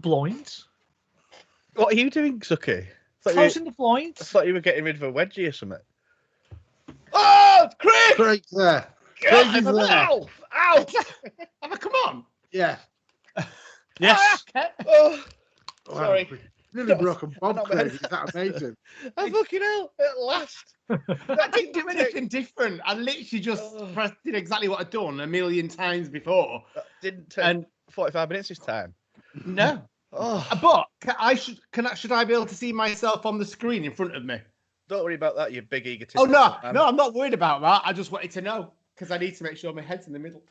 blinds. What are you doing, Suky? Closing the I blinds. thought you were getting rid of a wedgie or something. Oh, Craig! Craig's there. God, Craig is there. Ow! Ow! Have I come on? Yeah. Yes. Okay. Oh, Wow. sorry. Nearly broken Bob, Not Craig. bad. Is that amazing? Oh, fucking hell! At last. I didn't do anything different. I literally just did exactly what I'd done a million times before. That didn't take And 45 minutes this time. no. Oh, But should I be able to see myself on the screen in front of me? don't worry about that, you big egotist. Oh no, no, I'm not worried about that. I just wanted to know because I need to make sure my head's in the middle.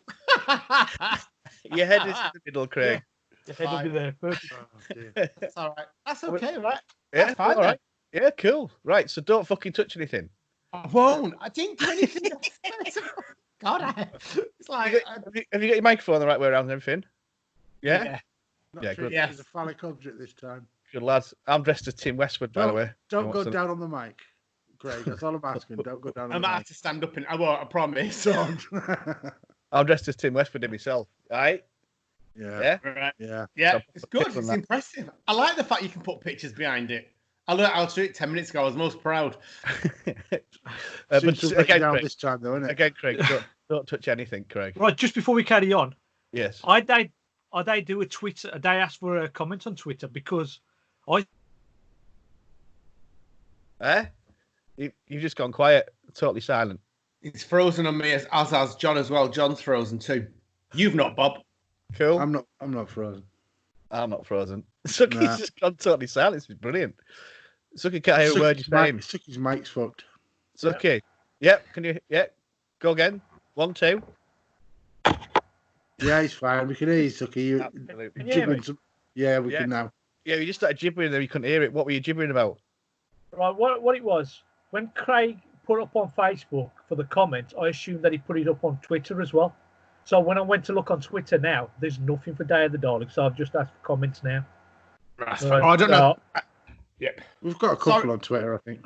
Your head is in the middle, Craig. Your head will be there. Perfect. Oh, dear. That's all right. That's okay, right? Yeah, That's fine, all right. Yeah, cool. Right, so don't fucking touch anything. I won't. I didn't do anything. God, it's like Have you got your microphone the right way around and everything? Yeah? Not Yeah, sure good. if it's a phallic object this time. Good lads. I'm dressed as Tim Westwood, by the way. Don't You go want some- down on the mic, Craig. That's all I'm asking. Don't go down I on might the have to stand up and I won't. I promise. mic. I'm dressed as Tim Westwood myself. All right? yeah. Yeah? Right. Yeah. Yeah, So, it's put good. pictures on It's that. impressive. I like the fact you can put pictures behind it. I learned how to do it 10 minutes ago. I was most proud. Seems to But break again, down Craig, this time, though, isn't it? again, Craig, don't touch anything, Craig. Right, just before we carry on, Yes. I do a Twitter. They asked for a comment on Twitter because Eh? You've just gone quiet, totally silent. It's frozen on me as has John as well. John's frozen too. You've not, Bob. Cool. I'm not frozen. I'm not frozen. Sucky's Nah. just gone totally silent. This is brilliant. Sucky can't hear a word you're saying. Sucky's mic's fucked. Sucky. Yep. Can you? Yep. Go again. 1, 2. Yeah, he's fine. We can hear you, Sucky. You Absolutely. Can you hear gibbering me? some... Yeah, we Yeah. can now. Yeah, you just started gibbering there. You couldn't hear it. What were you gibbering about? right, what it was when Craig put up on Facebook for the comments, I assumed that he put it up on Twitter as well. So when I went to look on Twitter now, there's nothing for Day of the Daleks. So I've just asked for comments now. Right. Right, Oh, I don't know. so We've got a couple Sorry. on Twitter, I think.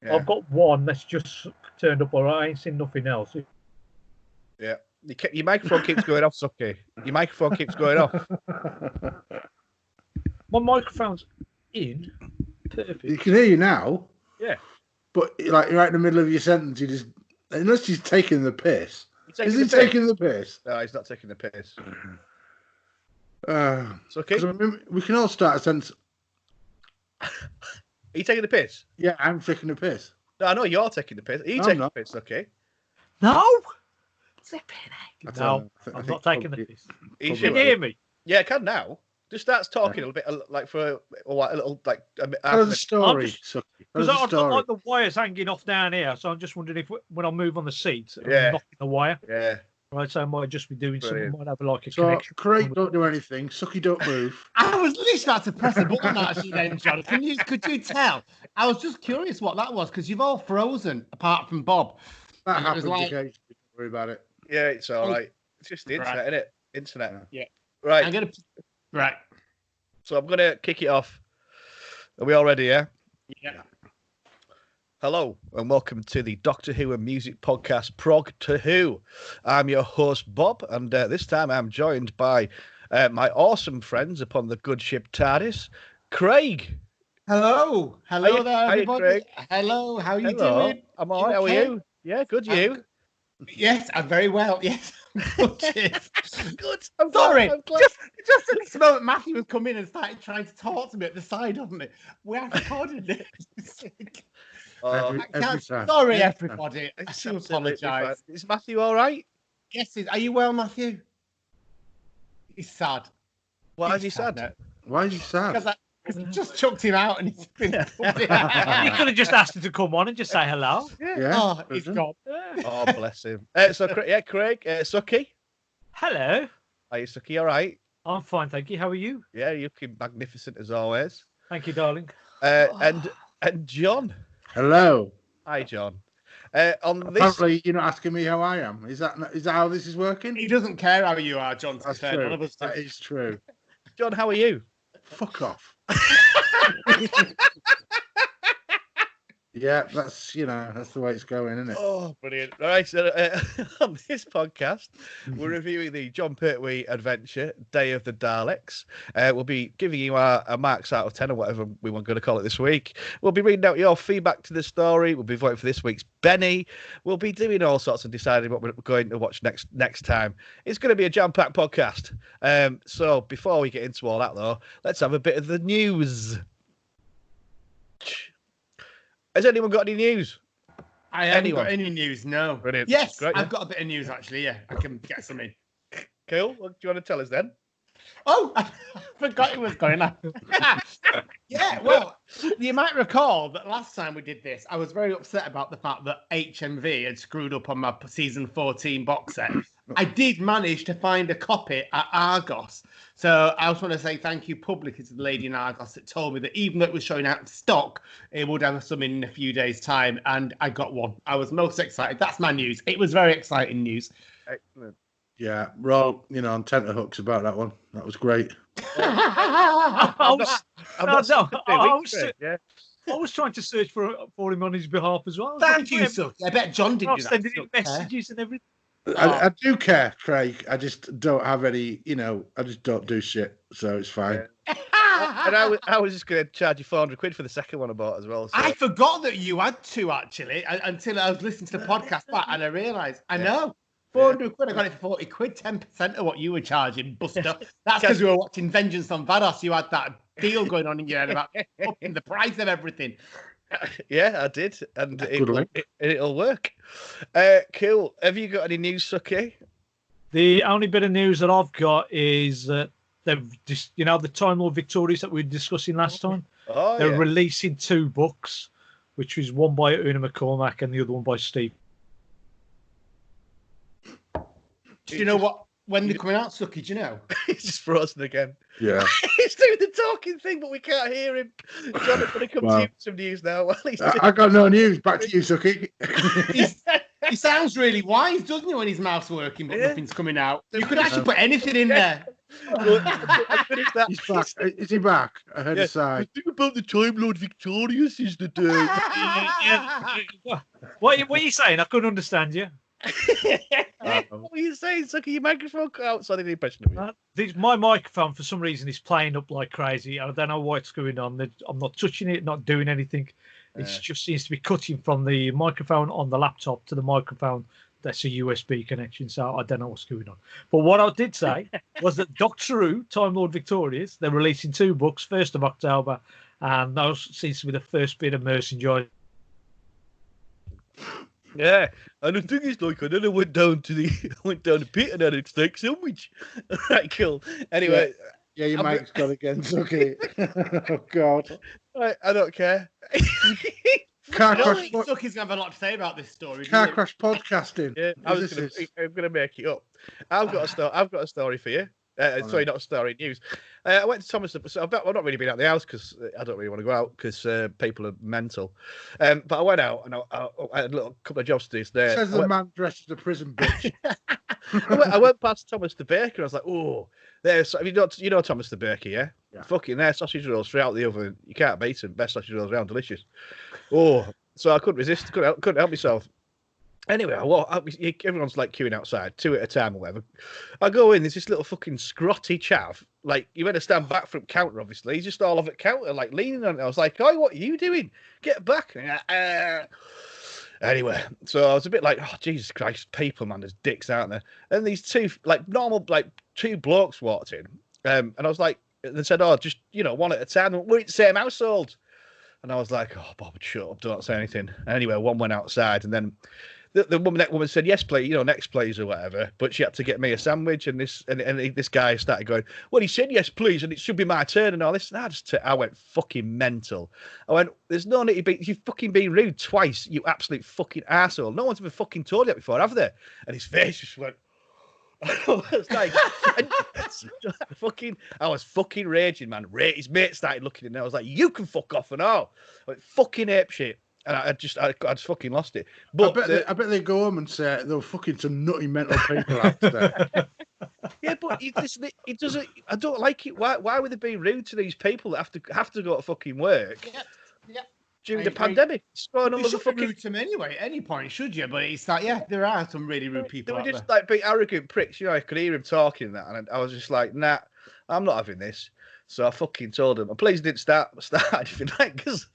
Yeah. I've got one that's just turned up. All right, I ain't seen nothing else. Yeah. Your microphone keeps going off, Sucky. Your microphone keeps going off. My microphone's in. Perfect. You can hear you now. Yeah. But like right in the middle of your sentence, you just unless he's taking the piss. You Is taking he the piss? taking the piss? No, he's not taking the piss. Uh, Sucky, 'cause I mean, we can all start a sentence. are you taking the piss? Yeah, I'm taking the piss. No, I know you're taking the piss. Are you No, I'm taking the not. piss, Sucky? No. I No, don't know. I I'm think not taking the probably- piss. Are you Probably sure? Can you hear me? Yeah, I can now. Just starts talking a little bit, like for a little, like a half a Tell us a minute. story, just- Sucky. Tell Because us a I've got story. like the wires hanging off down here, so I'm just wondering if when I move on the seat, Yeah. I'm knocking the wire. Yeah. Right, so I might just be doing something. Brilliant. Might have like a So, connection. Craig, don't do anything. Sucky, don't move. I was literally about to press a button actually then, John. Could you tell? I was just curious what that was because you've all frozen apart from Bob. That And it was happens like- occasionally. Don't worry about it. Yeah, it's all Oh. right. It's just the internet, Right. isn't it? Internet. Yeah. Right. I'm gonna right. So I'm gonna kick it off. Are we all ready? Yeah. Yeah. Hello and welcome to the Doctor Who and Music Podcast, Progtor Who. I'm your host Bob, and this time I'm joined by my awesome friends upon the good ship TARDIS, Craig. Hello. Hello Hiya- there, hiya, everybody. Craig. Hello, how you Hello. doing? I'm all right. How are okay? you? Yeah, good. I'm You? Yes, I'm very well. Yes. Cheers. Good. I'm glad- Sorry, I'm glad. just at this moment, Matthew has come in and started trying to talk to me at the side of me. We have recorded it. Oh, Every I can't- time. Sorry, Every everybody. I it's do absolutely apologise. fine. Is Matthew all right? Yes, are you well, Matthew? He's sad. Why is he He's sad? now. Why is he sad? Because I just chucked him out and he's been. You could have just asked him to come on and just say hello. Yeah. Oh, he's could've gone. Oh, bless him. So, Craig, Sucky. Hello. Are you Sucky? All right? I'm fine, thank you. How are you? Yeah, you're looking magnificent as always. Thank you, darling. And John. Hello. Hi, John. On this, Apparently, you're not asking me how I am. Is that how this is working? He doesn't care how you are, John. To be That's fair, none true. of us do. That is true. John, how are you? Fuck off. Yeah, that's the way it's going, isn't it? Oh, brilliant. All right, so on this podcast, we're reviewing the John Pertwee adventure, Day of the Daleks. We'll be giving you our marks out of 10 or whatever we want to call it this week. We'll be reading out your feedback to the story. We'll be voting for this week's Benni. We'll be doing all sorts and deciding what we're going to watch next time. It's going to be a jam-packed podcast. So before we get into all that, though, let's have a bit of the news. Has anyone got any news? I haven't got any news, no. Brilliant. Yes, Great, I've got a bit of news, actually, yeah. I can get some in. Cool. What do you want to tell us then? Oh, I forgot it was going on. Yeah, well, you might recall that last time we did this, I was very upset about the fact that HMV had screwed up on my season 14 box set. I did manage to find a copy at Argos. So I just want to say thank you publicly to the lady in Argos that told me that even though it was showing out of stock, it would have some in a few days' time. And I got one. I was most excited. That's my news. It was very exciting news. Excellent. Yeah, we're all, on tenterhooks about that one. That was great. I Yeah. was trying to search for him on his behalf as well. Thank you, Suky. I bet John did I do was that. sending him messages and everything. I do care, Craig. I just don't have any, I just don't do shit. So it's fine. And I was just going to charge you £400 for the second one I bought as well. So. I forgot that you had two, actually, until I was listening to the podcast back and I realised, I know. £400, I got it for £40, 10% of what you were charging, Buster. That's because we were watching Vengeance on Vados. You had that deal going on in your head about upping the price of everything. Yeah, I did, and it'll work. Cool. Have you got any news, Suky? The only bit of news that I've got is that they've just, the Time Lord Victorious that we were discussing last time. Oh, They're releasing 2 books, which was one by Una McCormack and the other one by Steve. Do you know what? When they're coming out, Suky, do you know? He's just frozen again. Yeah. He's doing the talking thing, but we can't hear him. John, I'm going to come to you with some news now. I got no news. Back to you, Suky. He sounds really wise, doesn't he, when his mouth's working, but nothing's coming out? You could actually put anything in there. He's back. Is he back? I heard a sigh. The thing about the Time Lord Victorious is that... What are you saying? I couldn't understand you. What were you saying, Sucky? Your microphone cut out, so I did the impression of it. My microphone, for some reason, is playing up like crazy. I don't know what's going on. I'm not touching it, not doing anything. It just seems to be cutting from the microphone on the laptop to the microphone. That's a USB connection, so I don't know what's going on. But what I did say was that Doctor Who, Time Lord Victorious, they're releasing 2 books, 1st of October, and those seems to be the first bit of Mercy and Joy. Yeah, and the thing is, I then I went down to the pit and had a steak sandwich. Right, cool. Anyway, yeah, your mic's gone again, Suky. Oh God. I don't care. Car crash. Suky's gonna have a lot to say about this story. Car crash podcasting. Yeah, I'm gonna make it up. I've got a story for you. Sorry, not a story, news. I went to Thomas. So I've not really been out of the house because I don't really want to go out because people are mental. But I went out and I had a couple of jobs to do today. Says the man dressed as a prison bitch. I went past Thomas the Baker. And I was like, oh, there's. You know Thomas the Baker, yeah? Fucking their sausage rolls straight out the oven. You can't beat them. Best sausage rolls around, delicious. Oh, so I couldn't resist. Couldn't help myself. Anyway, everyone's like queuing outside, 2 at a time or whatever. I go in, there's this little fucking scrotty chav. Like, you better stand back from counter, obviously. He's just all over the counter, like leaning on it. I was like, oh, what are you doing? Get back. Anyway, so I was a bit like, oh, Jesus Christ, people, man, there's dicks out there. And these 2, like, normal, like, 2 blokes walked in. And I was like, they said, oh, just, one at a time. We're in the same household. And I was like, oh, Bob, shut up, don't say anything. Anyway, one went outside, and then the woman said, yes, please, next please or whatever. But she had to get me a sandwich, and this guy started going, well, he said yes, please, and it should be my turn and all this. And I went fucking mental. I went, there's no need to be, you've fucking been rude twice, you absolute fucking arsehole. No one's ever fucking told you that before, have they? And his face just went, I was like, I was fucking raging, man. His mate started looking in there. I was like, you can fuck off and all. I went, fucking ape shit. And I just fucking lost it. But I bet they go home and say they were fucking some nutty mental people out there. Yeah, but it doesn't. I don't like it. Why would they be rude to these people that have to go to fucking work? Yeah. during the pandemic. You shouldn't be rude to them anyway at any point, should you? But it's like, yeah, there are some really rude people They were out just there. like big arrogant pricks. I could hear him talking and that, and I was just like, nah, I'm not having this. So I fucking told him. I'm pleased didn't start anything like because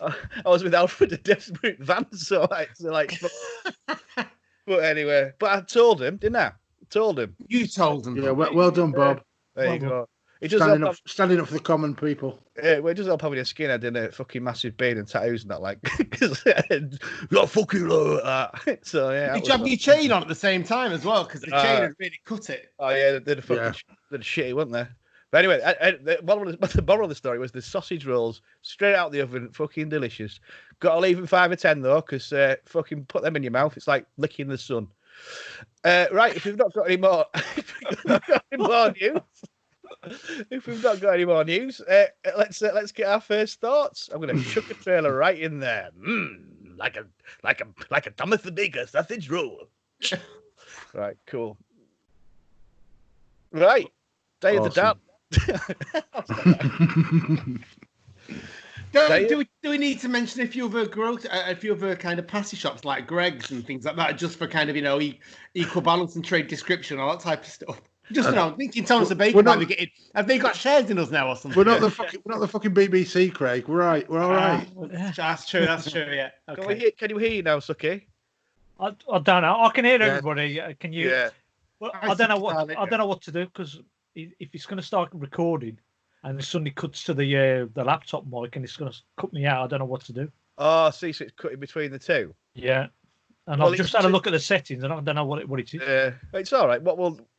I was with Alfred, a desperate van. So like. But anyway, I told him, didn't I? Told him. You told him. Yeah, well done, Bob. There you go. It does standing up for the common people. Yeah, well, it does help having a skinhead in a fucking massive beard and tattoos and that, like, because you're fucking like that. So yeah. Did you have your chain on at the same time as well? Because the chain had really cut it. Oh yeah, they're shitty, weren't they? But anyway, the moral of the story was the sausage rolls straight out the oven, fucking delicious. Got to leave them 5 or 10 though, because fucking put them in your mouth. It's like licking the sun. Right, if we've not got any more, news, let's get our first thoughts. I'm going to chuck a trailer right in there. Like a Thomas the Baker sausage roll. Right, cool. Right, Day of the Daleks. Do we need to mention a few other kind of passy shops like Greg's and things like that, just for kind of equal balance and trade description, all that type of stuff? Just thinking Thomas the Baker might be getting. Have they got shares in us now or something? We're not the fucking BBC, Craig. We're all right. That's true. Yeah. Okay. Can you hear you now, Suky? I don't know. I can hear everybody. Can you? Yeah. Well, I don't know what to do because if it's going to start recording and it suddenly cuts to the laptop mic and it's going to cut me out, I don't know what to do. Oh, see, so it's cutting between the two. Yeah. And I've just had a look at the settings, and I don't know what it is. Yeah, it's all right.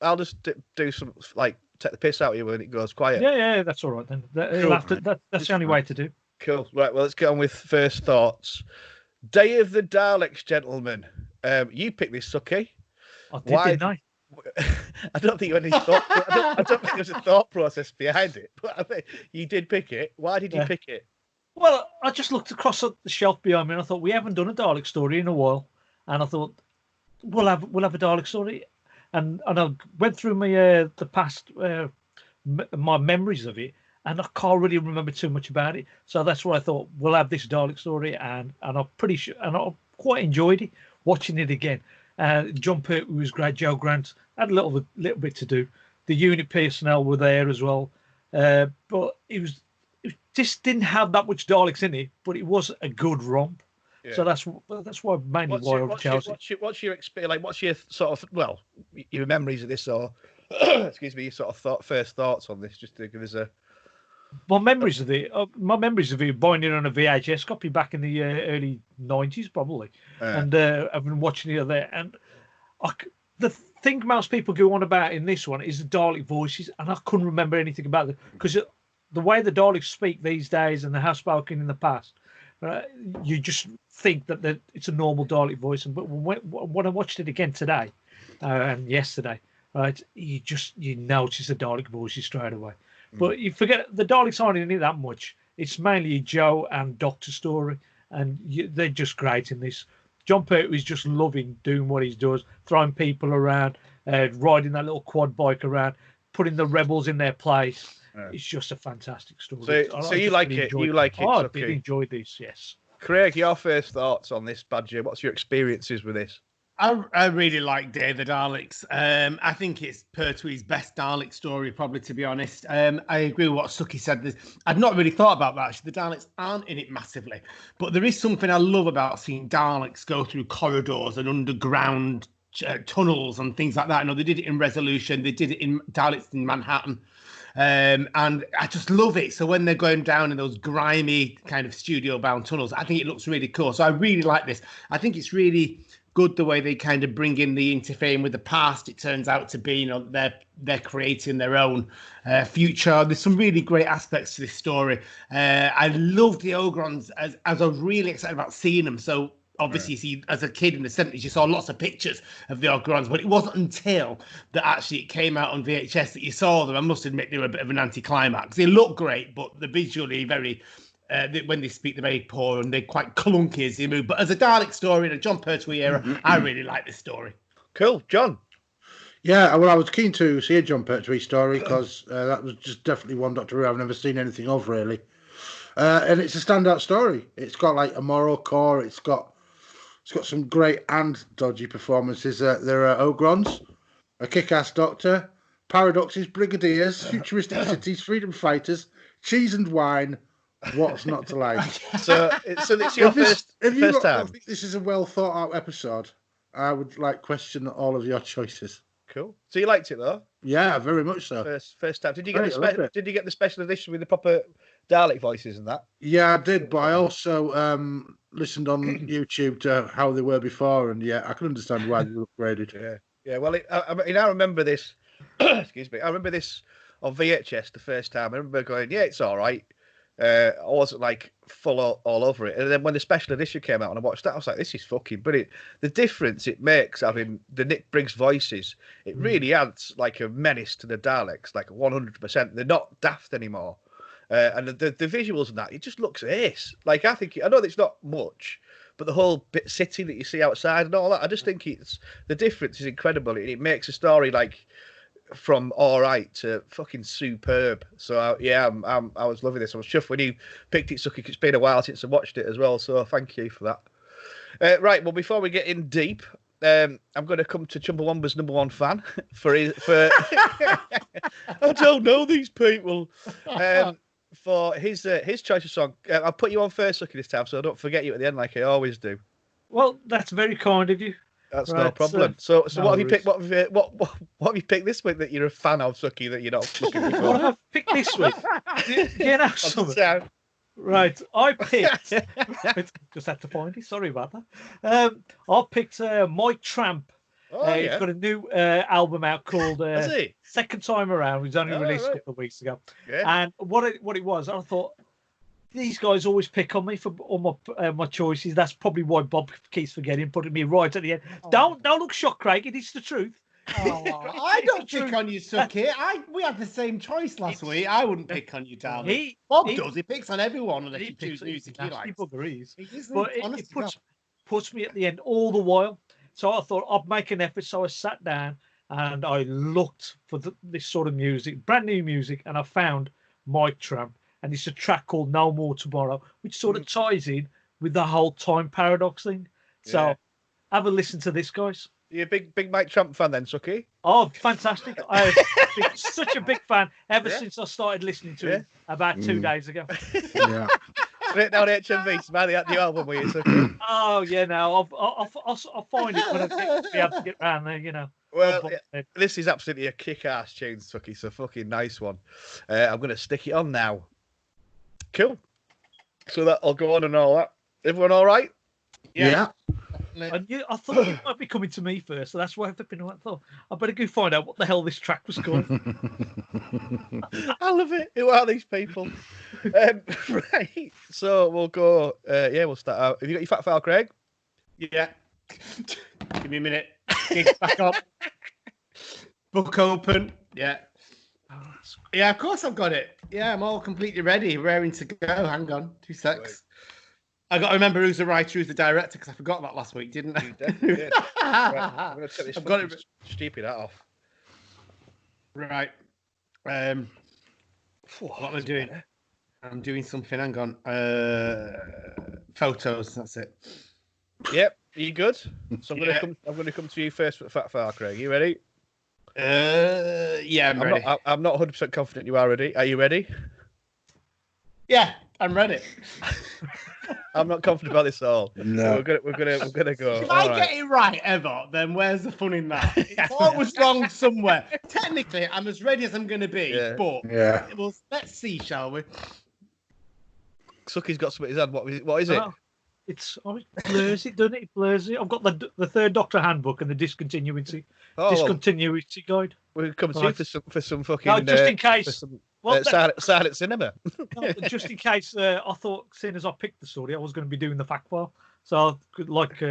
I'll just do some take the piss out of you when it goes quiet. Yeah, that's all right then. That's the only way to do. Cool. Right. Well, let's get on with first thoughts. Day of the Daleks, gentlemen. You picked this, Suky. I did, didn't I? I don't think you had any thought. I don't think there's a thought process behind it, but I think you did pick it. Why did you pick it? Well, I just looked across at the shelf behind me, and I thought we haven't done a Dalek story in a while. And I thought we'll have a Dalek story, and I went through my the past my memories of it, and I can't really remember too much about it. So that's why I thought we'll have this Dalek story, and I'm pretty sure, and I quite enjoyed it watching it again. John Pertwee was great. Joe Grant had a little bit to do. The unit personnel were there as well, but it just didn't have that much Daleks in it. But it was a good romp. Yeah. So that's why mainly why I chose it. What's your experience? Like, what's your sort of your memories of this, or excuse me, your sort of first thoughts on this? Just to give us a. My memories of it buying it on a VHS copy back in the early 90s probably, and I've been watching it there. And the thing most people go on about in this one is the Dalek voices, and I couldn't remember anything about it because the way the Daleks speak these days and they have spoken in the past. You just think that it's a normal Dalek voice, but when I watched it again today and yesterday, right, you notice the Dalek voices straight away. But you forget the Daleks aren't in it that much. It's mainly Joe and Doctor story, and they're just great in this. John Pertwee's just loving doing what he does, throwing people around, riding that little quad bike around, putting the rebels in their place. It's just a fantastic story. So you like it? You like it? I really enjoyed this. Yes. Craig, your first thoughts on this badger? What's your experiences with this? I really like Day of the Daleks. I think it's Pertwee's best Dalek story, probably, to be honest. I agree with what Suky said. I'd not really thought about that, actually. The Daleks aren't in it massively. But there is something I love about seeing Daleks go through corridors and underground tunnels and things like that. I know they did it in Resolution. They did it in Daleks in Manhattan. And I just love it. So when they're going down in those grimy kind of studio-bound tunnels, I think it looks really cool. So I really like this. I think it's really good the way they kind of bring in the interfering with the past. It turns out to be, they're creating their own future. There's some really great aspects to this story. I love the Ogrons as I was really excited about seeing them. So obviously, see, as a kid in the 70s, you saw lots of pictures of the Ogrons, but it wasn't until that actually it came out on VHS that you saw them. I must admit they were a bit of an anticlimax. They look great, but they're visually very... when they speak, they're very poor and they're quite clunky as they move. But as a Dalek story in a John Pertwee era, I really like this story. Cool. John? Yeah, well, I was keen to see a John Pertwee story because that was just definitely one Doctor Who I've never seen anything of, really. And it's a standout story. It's got like a moral core. It's got some great and dodgy performances. There are Ogrons, a kick-ass doctor, paradoxes, brigadiers, futuristic cities, freedom fighters, cheese and wine. What's not to like? So it's your first time. Think this is a well thought out episode, I would like question all of your choices. Cool. So you liked it though? Yeah, very much so. First time. Did you get the special edition with the proper Dalek voices and that? Yeah, I did, but I also listened on YouTube to how they were before, and yeah, I can understand why they were upgraded. Yeah. Well, I remember this. Excuse me. I remember this on VHS the first time. I remember going, yeah, it's all right. I wasn't like full all over it, and then when the special edition came out and I watched that, I was like, "This is fucking brilliant." The difference it makes having the Nick Briggs voices, it really adds like a menace to the Daleks, like 100%. They're not daft anymore, and the visuals and that, it just looks ace. Like I know that it's not much, but the whole bit city that you see outside and all that, I just think the difference is incredible. It makes a story like from all right to fucking superb. So I was loving this. I was chuffed when you picked it, Suky. It's been a while since I watched it as well, so thank you for that. Right, well, before we get in deep, I'm going to come to Chumbawamba's number one fan for I don't know these people. For his choice of song. I'll put you on first, Suky, this time, so I don't forget you at the end like I always do. Well, that's very kind of you. That's right, no problem. So no what have you picked? What have you picked this week that you're a fan of, Suky, that you're not looking before? What have I picked this week? You know something. Right, I picked. Just had to find it. Sorry about that. I picked Mike Tramp. He's got a new album out called Second Time Around. It was only released a couple of weeks ago. Yeah. And what it was, I thought, these guys always pick on me for all my choices. That's probably why Bob keeps forgetting, putting me right at the end. Oh. Don't look shocked, Craig. It is the truth. Oh, I don't pick on you, Suky. We had the same choice last week. I wouldn't pick on you, darling. Bob does. He picks on everyone unless you choose music he likes. But it puts me at the end all the while. So I thought I'd make an effort. So I sat down and I looked for this sort of music, brand new music, and I found Mike Tramp. And it's a track called No More Tomorrow, which sort of ties in with the whole time paradox thing. So have a listen to this, guys. You're a big Mike Tramp fan then, Suky? Oh, fantastic. I've been such a big fan ever since I started listening to him about 2 days ago. Yeah. Straight down HMV, smell the album with you, Suky. Oh, yeah, no. I'll find it when I be able to get around there, you know. Well, this is absolutely a kick-ass tune, Suky. It's a fucking nice one. I'm going to stick it on now. Cool. So that'll go on and all that. Everyone all right? Yeah. And I thought you might be coming to me first, so that's why I thought I better go find out what the hell this track was called. I love it. Who are these people? Right. So we'll go. We'll start out. Have you got your fat file, Craig? Yeah. Give me a minute. Gigs back up. Book open. Yeah. Yeah, of course I've got it. Yeah, I'm all completely ready, raring to go. Hang on, 2 secs. I got to remember who's the writer, who's the director, because I forgot that last week, didn't I? You definitely did. Right, I'm going to take this stupid hat off. Right. What am I doing? Better. I'm doing something. Hang on. Photos. That's it. Yep. Are you good? So I'm going to come to you first with the fat file, Craig. You ready? Yeah, I'm ready. I'm not 100% confident you are ready. Are you ready? Yeah, I'm ready. I'm not confident about this at all. No, we're gonna go. If I get it right ever, then where's the fun in that? It's always wrong somewhere. Technically, I'm as ready as I'm gonna be, but well, let's see, shall we? Suky's got something in his hand. What is it? It blurs it, doesn't it? It blurs it. I've got the third Doctor handbook and the discontinuity guide. We'll come to you for some fucking. No, just in case. Silent cinema. No, just in case, I thought, seeing as I picked the story, I was going to be doing the fact file. So I could, like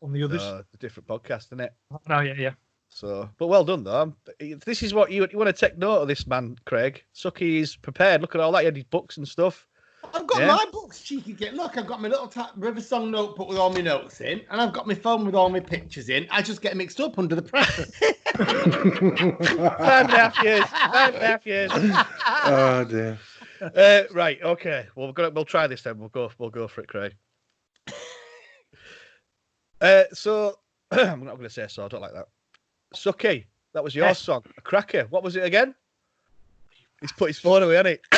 on the others. It's a different podcast, isn't it? No, yeah. So, but well done though. This is what you want to take note of. This man, Craig. Suky's prepared. Look at all that. He had his books and stuff. I've got my books, cheeky git. Look, I've got my little River Song notebook with all my notes in, and I've got my phone with all my pictures in. I just get mixed up under the pressure. 5.5 years. 5.5 years. Oh dear. Right, okay. Well, we'll try this then. We'll go for it, Craig. So I'm not going to say so. I don't like that. Sucky, that was your song, a cracker. What was it again? He's put his phone away, hasn't he?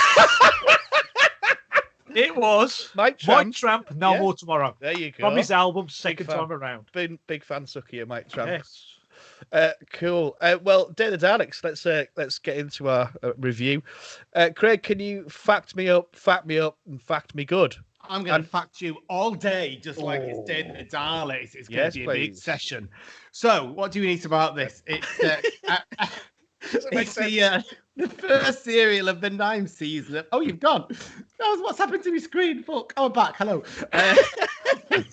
It was Mike Mike Tramp. Tramp, No More Tomorrow. There you go. From his album, Second fan. Time Around. Big fan, Sucky, of Mike Tramp. Yes. Cool. Well, Day of the Daleks, let's get into our review. Craig, can you fact me up, and fact me good? I'm going to fact you all day, just like it's Day of the Daleks. It's going to be a big session. So, what do you need about this? It's the first serial of the 9th season. Oh, you've gone. That was what's happened to my screen. Fuck. Oh, I'm back. Hello. The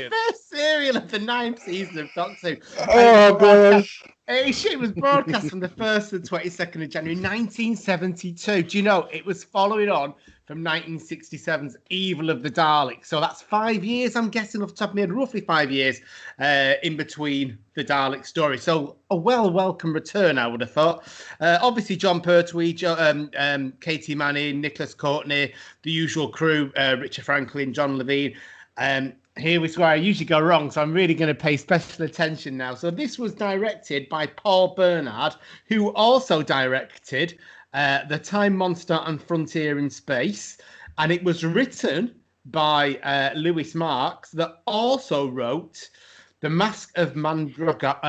first serial of the 9th season of Doctor Who. Oh, gosh. It was broadcast from the 1st to the 22nd of January 1972. Do you know, it was following on from 1967's Evil of the Daleks. So that's 5 years, I'm guessing, off the top of my head, roughly 5 years in between the Dalek story. So a welcome return, I would have thought. Obviously, John Pertwee, Katie Manning, Nicholas Courtney, the usual crew, Richard Franklin, John Levine. Here is where I usually go wrong, so I'm really going to pay special attention now. So this was directed by Paul Bernard, who also directed The Time Monster and Frontier in Space. And it was written by Lewis Marks, that also wrote The Mask of Mandragora,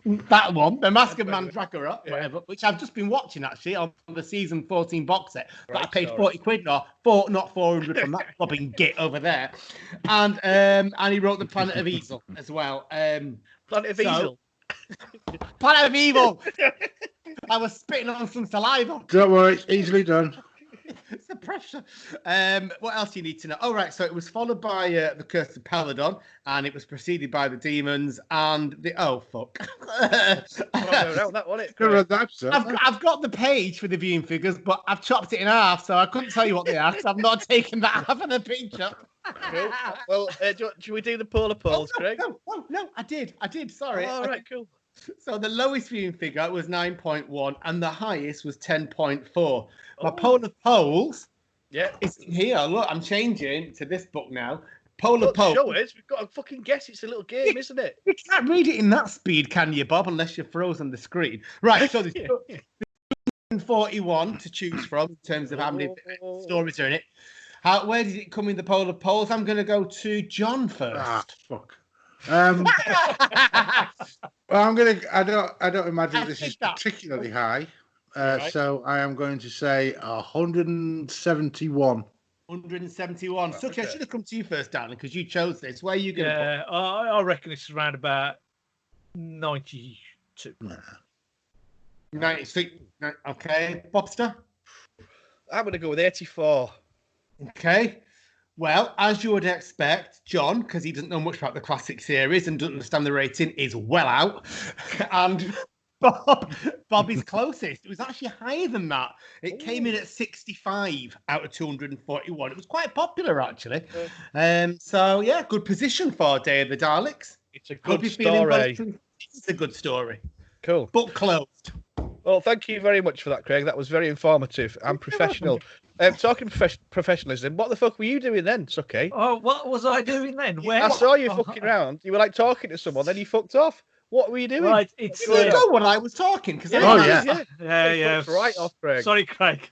The Mask of Mandragora, whatever, which I've just been watching actually on the season 14 box set. But I paid 40 quid, not 400 from that flopping git over there. And he wrote The Planet of Evil as well. Planet of Evil. Planet of Evil. I was spitting on some saliva. Don't worry, it's easily done. It's the pressure. What else do you need to know? Oh, right. So it was followed by The Curse of Peladon, and it was preceded by The Demons and the... Oh, fuck. I've got the page for the viewing figures, but I've chopped it in half, so I couldn't tell you what they are, because I've not taken that half of the picture. Cool. Well, should we do the polar poles, Craig? No, I did. Sorry. All right, cool. So the lowest viewing figure was 9.1 and the highest was 10.4. My polar poles is in here. Look, I'm changing to this book now. Polar poles. Show us. We've got to fucking guess. It's a little game, isn't it? You can't read it in that speed, can you, Bob? Unless you're frozen the screen. Right. So there's 41 to choose from in terms of how many stories are in it. Where did it come in the polar poles? I'm going to go to John first. Ah, fuck. Well, I don't imagine this is particularly high. Right. So I am going to say 171. 171. Suki, I should have come to you first, darling, because you chose this. Where are you going to put? I reckon it's around about 92. 96. Okay. Bobster? I'm going to go with 84. Okay. Well, as you would expect, John, because he doesn't know much about the classic series and doesn't understand the rating, is well out. And Bob is closest. It was actually higher than that. It came in at 65 out of 241. It was quite popular, actually. So, yeah, good position for Day of the Daleks. It's a good story. It's a good story. Cool. Book closed. Well, thank you very much for that, Craig. That was very informative and professional. Talking professionalism, what the fuck were you doing then, Sucky? Oh, what was I doing then? Where? I saw you fucking around. You were like talking to someone, then you fucked off. What were you doing? Right, it's you know when I was talking because yeah. Right off, Craig. Sorry, Craig.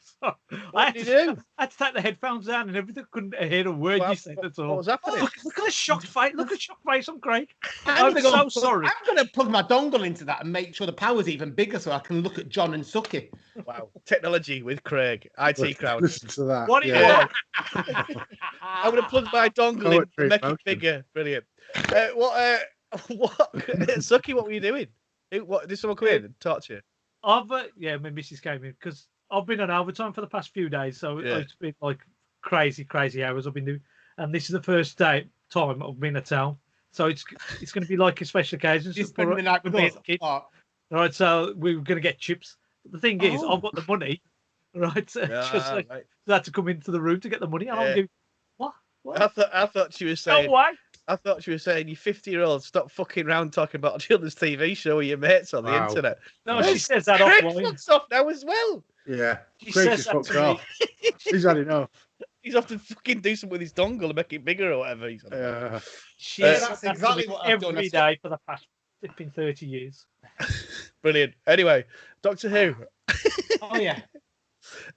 What did you do? I had to take the headphones down and everything. Couldn't hear a word you said at all. What was happening? Look at the shocked face. Look at shocked face on Craig. I'm so sorry. I'm going to plug my dongle into that and make sure the power's even bigger so I can look at John and Sucky. Wow, technology with Craig, IT crowd. Listen to that. What are you doing? I'm going to plug my dongle in to make it bigger. Brilliant. What? Sucky, what were you doing? Did someone come in and talk to you? My missus came in because I've been on overtime for the past few days, so it's been like crazy hours I've been doing, and this is the first time I've been at town, so it's going to be like a special occasion. You spend the night with us. Right, so we're going to get chips. The thing is, I've got the money, right? Right. Had to come into the room to get the money, and I'm doing what? I thought she was saying. No way. I thought she was saying, you 50-year-old, stop fucking around talking about a children's TV show with your mates on the internet. No, she says that Craig offline. fucks off now as well. Yeah. She Craig's says that fucked to me. off. He's had enough. He's off to fucking do something with his dongle and make it bigger or whatever. He's on about. Yeah. She Yeah, says that's that to exactly me what I've done. every day for the past flipping 30 years. Brilliant. Anyway, Doctor Who. Oh yeah.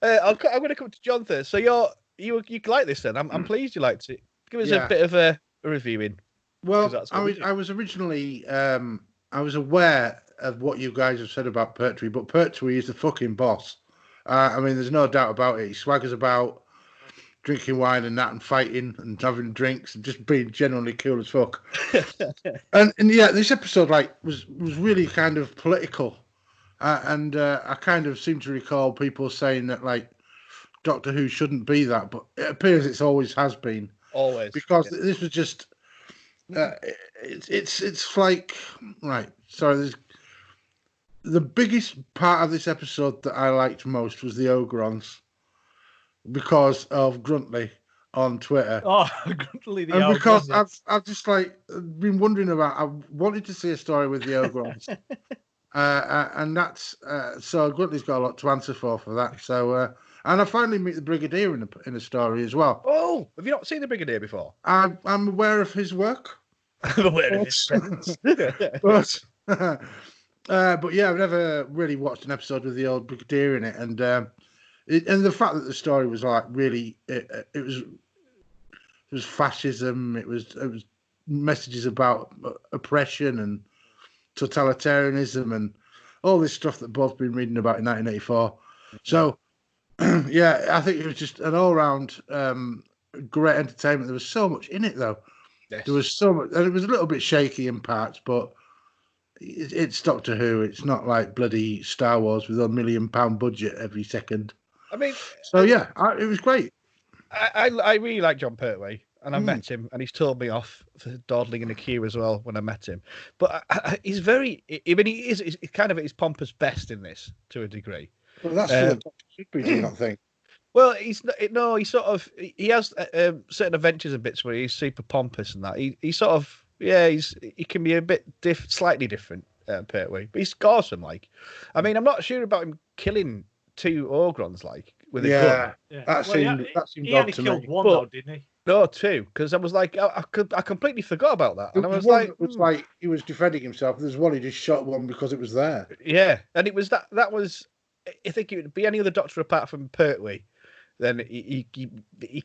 I'm going to come to John first. So you like this then? I'm pleased you liked it. Give us a bit of a reviewing. Well, I was originally I was aware of what you guys have said about Pertwee, but Pertwee is the fucking boss. I mean, there's no doubt about it. He swaggers about, drinking wine and that, and fighting and having drinks and just being generally cool as fuck. and yeah, this episode was really kind of political, and I kind of seem to recall people saying that Doctor Who shouldn't be that, but it appears it's always has been. Always, because this was just it's like right. Sorry, the biggest part of this episode that I liked most was the Ogrons because of Gruntley on Twitter. Oh, Gruntley the and because Ogrons. I've just been wondering about. I wanted to see a story with the Ogrons, and that's so Gruntley's got a lot to answer for that. So. And I finally meet the Brigadier in the story as well. Oh, have you not seen the Brigadier before? I'm aware of his work. I'm aware of his presence. but yeah, I've never really watched an episode with the old Brigadier in it, and the fact that the story was really it was fascism. It was messages about oppression and totalitarianism and all this stuff that Bob's been reading about in 1984. So. Yeah, I think it was just an all-round great entertainment. There was so much in it, though. Yes. There was so much, and it was a little bit shaky in parts, but it's Doctor Who. It's not like bloody Star Wars with a £1 million budget every second. I mean, so yeah, it was great. I really like John Pertwee, and I met him, and he's told me off for dawdling in a queue as well when I met him. But he's very, I mean, he is kind of at his pompous best in this to a degree. Well, that's what Doctor should be, do you not think? Well, he has certain adventures and bits where he's super pompous and that. He sort of, he can be a bit slightly different, Pertwee, but he's awesome. I mean, I'm not sure about him killing 2 Ogrons with a gun. Yeah, that seemed he only killed me. one though, didn't he? No, 2, because I was like, I completely forgot about that, and I was like he was defending himself. There's one he just shot one because it was there. Yeah, and it was that was. I think it would be any other Doctor apart from Pertwee, then he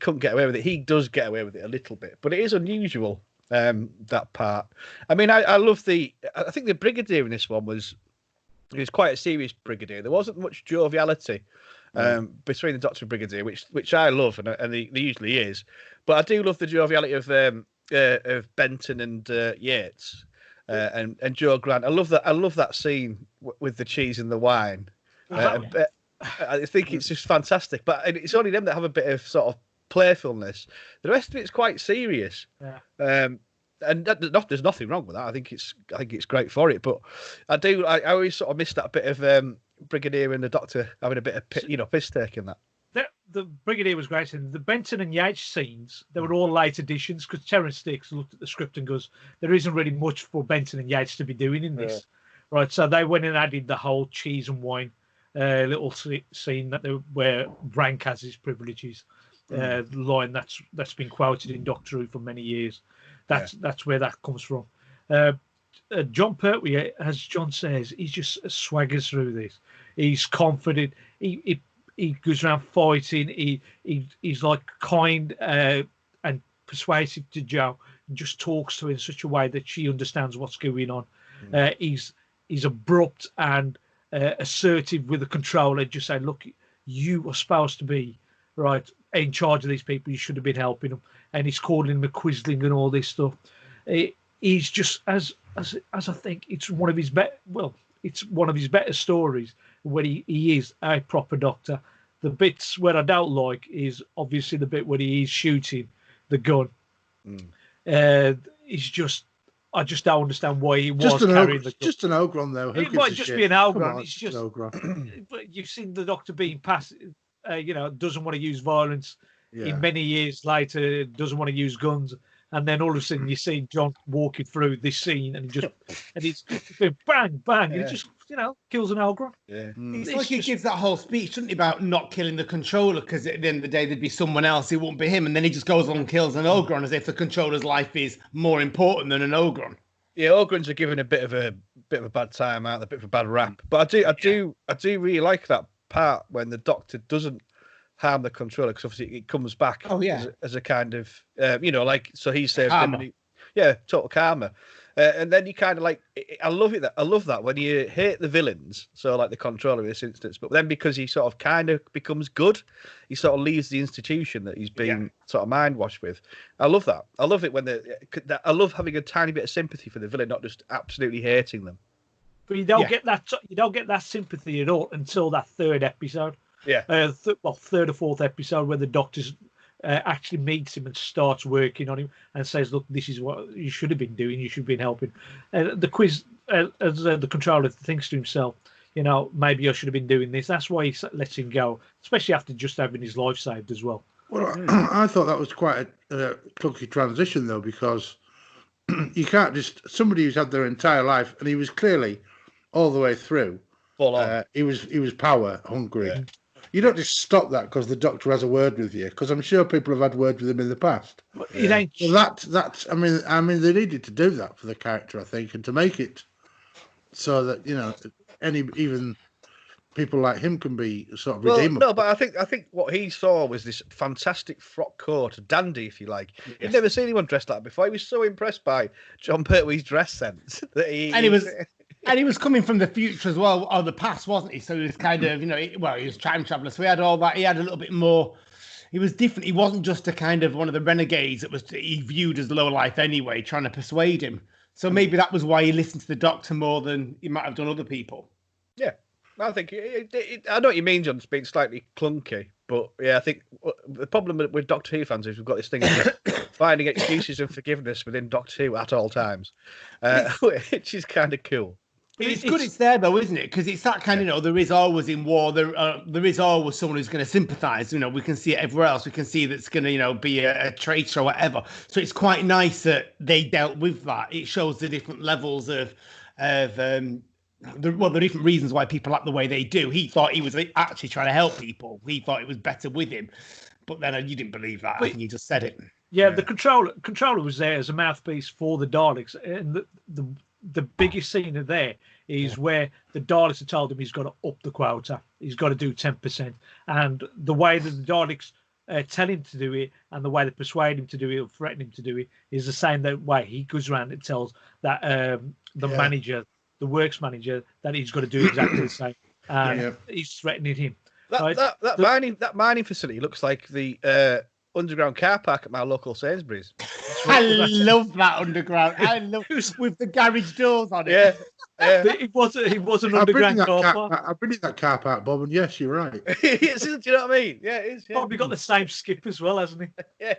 couldn't get away with it. He does get away with it a little bit, but it is unusual, that part. I mean, I love I think the Brigadier in this one was quite a serious Brigadier. There wasn't much joviality between the Doctor and Brigadier, which I love, and there usually is. But I do love the joviality of Benton and Yates and Joe Grant. I love that scene with the cheese and the wine. I think it's just fantastic, but it's only them that have a bit of sort of playfulness. The rest of it's quite serious, and there's nothing wrong with that. I think it's great for it, but I always sort of miss that bit of Brigadier and the Doctor having a bit of piss take in that. The Brigadier was great, and the Benton and Yates scenes, they were all late additions because Terence Dicks looked at the script and goes, there isn't really much for Benton and Yates to be doing in this, right? So they went and added the whole cheese and wine little scene where Rank has his privileges, line that's been quoted in Doctor Who for many years. That's where that comes from. John Pertwee, as John says, he just swaggers through this. He's confident. He goes around fighting. He's like kind and persuasive to Jo, and just talks to her in such a way that she understands what's going on. He's abrupt and assertive with the controller, just saying, look, you are supposed to be right in charge of these people. You should have been helping them. And he's calling them a quisling and all this stuff. He's just as I think it's one of his better stories when he is a proper Doctor. The bits where I don't like is obviously the bit where he is shooting the gun. I just don't understand why he was carrying the gun. Just an Ogron, though. It might just be an Ogron. It's just Ogron. But you've seen the Doctor being passive, doesn't want to use violence. In many years later, doesn't want to use guns. And then all of a sudden you see John walking through this scene and he's going bang, bang. And kills an Ogron. Yeah. It's like he gives that whole speech, doesn't he, about not killing the controller, because at the end of the day there'd be someone else, it won't be him, and then he just goes on and kills an Ogron as if the controller's life is more important than an Ogron. Yeah, Ogrons are given a bit of a bad time out, a bit of a bad rap. But I do really like that part when the Doctor doesn't harm the controller, because obviously it comes back as a kind of so he saved him, and total karma. And then you kind of I love that when you hate the villains, so like the controller in this instance, but then because he sort of kind of becomes good, he sort of leaves the institution that he's been sort of mind washed with. I love that. I love it when I love having a tiny bit of sympathy for the villain, not just absolutely hating them. But you don't get that. You don't get that sympathy at all until that third episode. Yeah. Third or fourth episode where the Doctor's actually meets him and starts working on him and says, "Look, this is what you should have been doing. You should have been helping." The quiz, as the controller thinks to himself, maybe I should have been doing this. That's why he lets him go, especially after just having his life saved as well. Well, I thought that was quite a clunky transition, though, because you can't just somebody who's had their entire life, and he was clearly all the way through. He was power hungry. Yeah. You don't just stop that because the Doctor has a word with you, because I'm sure people have had words with him in the past. It ain't. Well, that's. I mean, they needed to do that for the character, I think, and to make it so that even people like him can be sort of redeemable. No, but I think what he saw was this fantastic frock coat, dandy, if you like. Yes. He'd never seen anyone dressed like that before. He was so impressed by John Pertwee's dress sense that he was coming from the future as well, or the past, wasn't he? So he was kind of, he was time traveler. So he had all that. He had a little bit more. He was different. He wasn't just a kind of one of the renegades that he viewed as low life anyway, trying to persuade him. So maybe that was why he listened to the Doctor more than he might have done other people. Yeah, I think I know what you mean, John. It's being slightly clunky, but yeah, I think the problem with Doctor Who fans is we've got this thing of finding excuses and forgiveness within Doctor Who at all times, which is kind of cool. It's good it's there, though, isn't it? Because it's that kind of, there is always in war, there is always someone who's going to sympathise. We can see it everywhere else. We can see that's going to, be a traitor or whatever. So it's quite nice that they dealt with that. It shows the different levels of the different reasons why people act the way they do. He thought he was actually trying to help people. He thought it was better with him. But then you didn't believe that, and you just said it. Yeah, the controller was there as a mouthpiece for the Daleks. And the biggest scene of there is where the Daleks have told him he's got to up the quota. He's got to do 10%. And the way that the Daleks tell him to do it and the way they persuade him to do it or threaten him to do it is the same way he goes around and tells that manager, the works manager, that he's got to do exactly the same. And he's threatening him. That mining facility looks like the underground car park at my local Sainsbury's. I love that underground. I love with the garage doors on it. Yeah. It was an underground car park. I've been in that car park, Bob, and yes, you're right. Do you know what I mean? Yeah, it is. Yeah. Probably got the same skip as well, hasn't he? Yeah.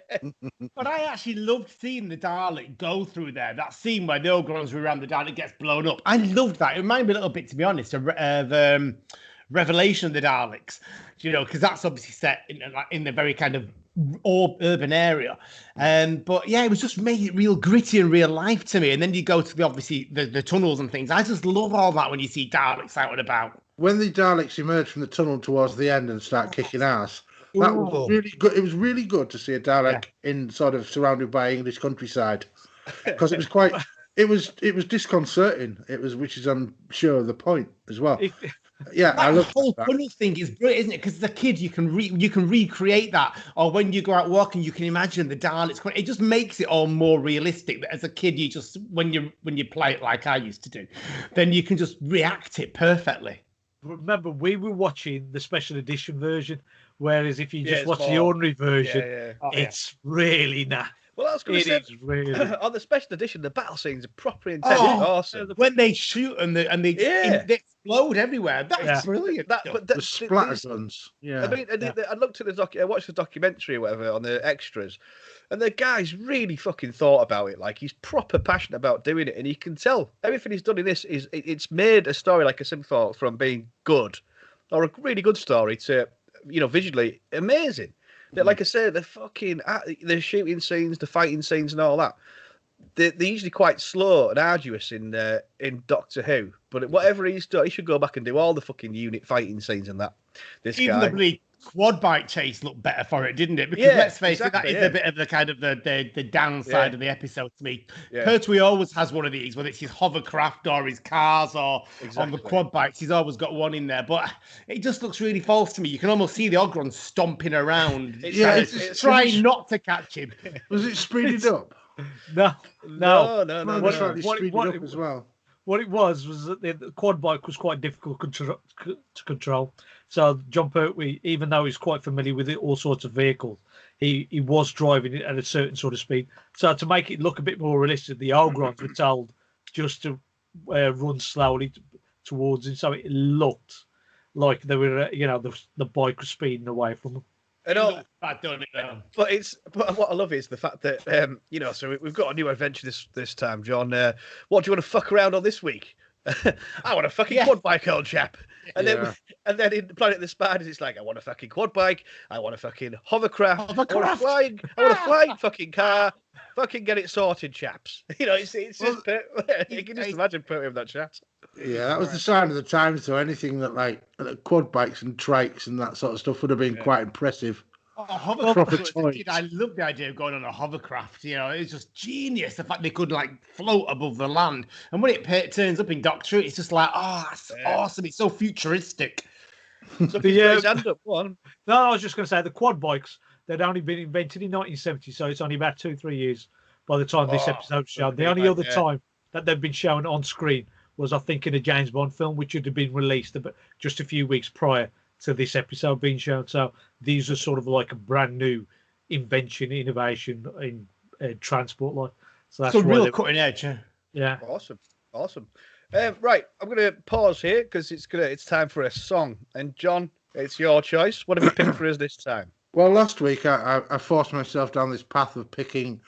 But I actually loved seeing the Dalek go through there. That scene where the Ogrons were around, the Dalek gets blown up. I loved that. It reminded me a little bit, to be honest, of Revelation of the Daleks. Because that's obviously set in the very kind of urban area, but yeah, it was just made it real gritty and real life to me. And then you go to the tunnels and things. I just love all that when you see Daleks out and about. When the Daleks emerge from the tunnel towards the end and start kicking ass, that was really good. It was really good to see a Dalek in sort of surrounded by English countryside, because it was quite. It was disconcerting. Which is, I'm sure, the point as well. I love the whole tunnel thing is brilliant, isn't it? Because as a kid, you can recreate that, or when you go out walking, you can imagine the Daleks. It just makes it all more realistic. That as a kid, you just when you play it like I used to do, then you can just react it perfectly. Remember, we were watching the special edition version, whereas if you just watch the ordinary version, it's really naff. Well, I was going to say, really... on the special edition, the battle scenes are proper intense. Awesome. When they shoot and they explode everywhere, that's brilliant. The splatter guns. Yeah. I mean, I looked at I watched the documentary or whatever on the extras, and the guy's really fucking thought about it. Like, he's proper passionate about doing it, and you can tell everything he's done in this it's made a story like a Simthought from being good, or a really good story to, visually amazing. Like I say, the shooting scenes, the fighting scenes, and all that. they're usually quite slow and arduous in Doctor Who. But whatever he's done, he should go back and do all the fucking unit fighting scenes and that. Even the bloody quad bike chase looked better for it, didn't it? Because let's face it, that is a bit of the kind of the downside of the episode to me. Yeah. Pertwee always has one of these, whether it's his hovercraft or his cars or on the quad bikes. He's always got one in there, but it just looks really false to me. You can almost see the Ogron stomping around, trying not to catch him. Was it speeded up? No. Speeded up as well. What it was that the quad bike was quite difficult to control. So John Pertwee, even though he's quite familiar with all sorts of vehicles, he was driving it at a certain sort of speed. So to make it look a bit more realistic, the Ogrons were told just to run slowly towards him, so it looked like they were, the bike was speeding away from them. But what I love is the fact that so we've got a new adventure this time, John. What do you want to fuck around on this week? I want a fucking quad bike, old chap. And then in Planet of the Spiders, it's like, I want a fucking quad bike, I want a fucking hovercraft. I want a flying fucking car. Fucking get it sorted, chaps. It's just you can just imagine putting him that chat. Yeah, that was the sign of the times. So anything that like quad bikes and trikes and that sort of stuff would have been quite impressive. Hovercraft. I love the idea of going on a hovercraft. It's just genius. The fact they could float above the land, and when it turns up in Doctor, it's just like, that's awesome. It's so futuristic. So No, I was just going to say the quad bikes. They'd only been invented in 1970, so it's only about 2-3 years by the time this episode's shown. The only other time that they've been shown on screen was, I think, in a James Bond film, which would have been released just a few weeks prior to this episode being shown. So these are sort of like a brand new innovation in transport life. So that's real cutting edge. Yeah. Awesome. Right, I'm going to pause here because it's time for a song. And John, it's your choice. What have you picked for us this time? Well, last week I forced myself down this path of picking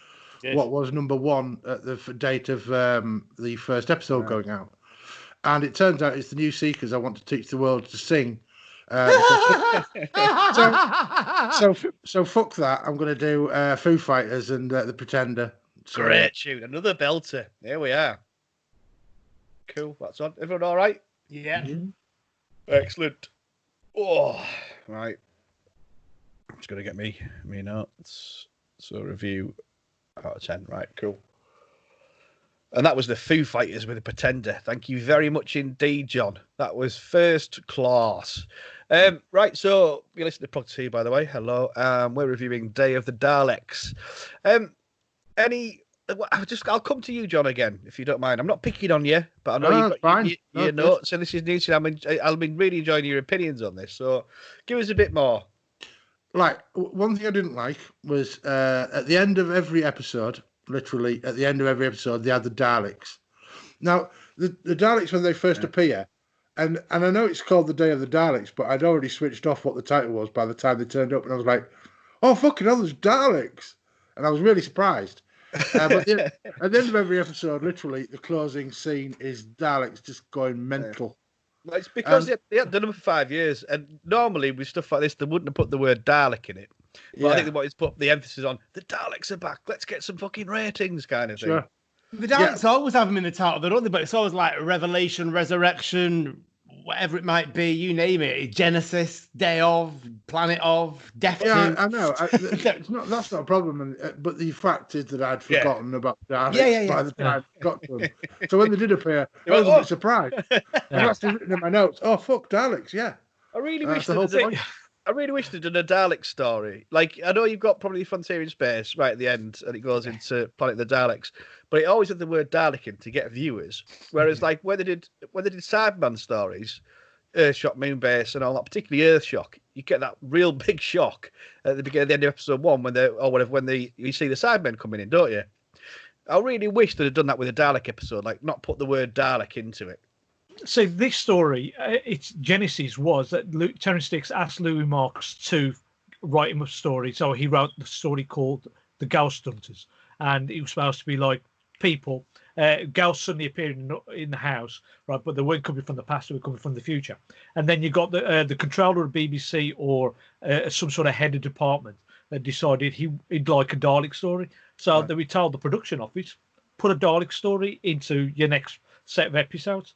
what was number one at the date of the first episode going out. And it turns out it's the New Seekers I want to teach the world to sing. So fuck that. I'm going to do Foo Fighters and The Pretender. So, great tune. Another belter. Here we are. Cool. That's on. Everyone all right? Yeah. Mm-hmm. Excellent. Oh, right. I'm just going to get me notes. So review out of 10. Right, cool. And that was the Foo Fighters with The Pretender. Thank you very much indeed, John. That was first class. Right, so you listen to Progtor Who, by the way. Hello. We're reviewing Day of the Daleks. I'll come to you, John, again, if you don't mind. I'm not picking on you, but I know you've got your notes, and this is new to you. I've been really enjoying your opinions on this. So give us a bit more. Right, one thing I didn't like was at the end of every episode, literally at the end of every episode, they had the Daleks. Now, the Daleks, when they first appear, and I know it's called the Day of the Daleks, but I'd already switched off what the title was by the time they turned up, and I was like, oh, fucking hell, there's Daleks. And I was really surprised. But at the end of every episode, literally, the closing scene is Daleks just going mental. Well, it's because they hadn't done them for 5 years, and normally with stuff like this, they wouldn't have put the word Dalek in it. But I think they wanted to put the emphasis on the Daleks are back. Let's get some fucking ratings, kind of thing. Sure. The Daleks always have them in the title, don't they? But it's always like Revelation, Resurrection, whatever it might be. You name it. Genesis, Day of, Planet of, Death. Yeah, I know. That's not a problem. But the fact is that I'd forgotten about Daleks by the time I got to them. So when they did appear, I was a bit surprised. I've actually written in my notes, oh, fuck Daleks, yeah. I really wish they'd done a Dalek story. Like, I know you've got probably Frontier in Space right at the end, and it goes into Planet of the Daleks, but it always had the word Dalek in to get viewers. Whereas, like, when they did Cyberman stories, Earthshock, Moonbase, and all that, particularly Earthshock, you get that real big shock at the end of episode 1 when you see the Cybermen coming in, don't you? I really wish they'd have done that with a Dalek episode, like not put the word Dalek into it. So this story, its genesis was that Terence Dicks asked Louis Marks to write him a story. So he wrote the story called The Ghost Hunters, and it was supposed to be like people, ghosts suddenly appearing in the house, right? But they weren't coming from the past; they were coming from the future. And then you got the controller of BBC or some sort of head of department that decided he'd like a Dalek story. So they told the production office, put a Dalek story into your next set of episodes.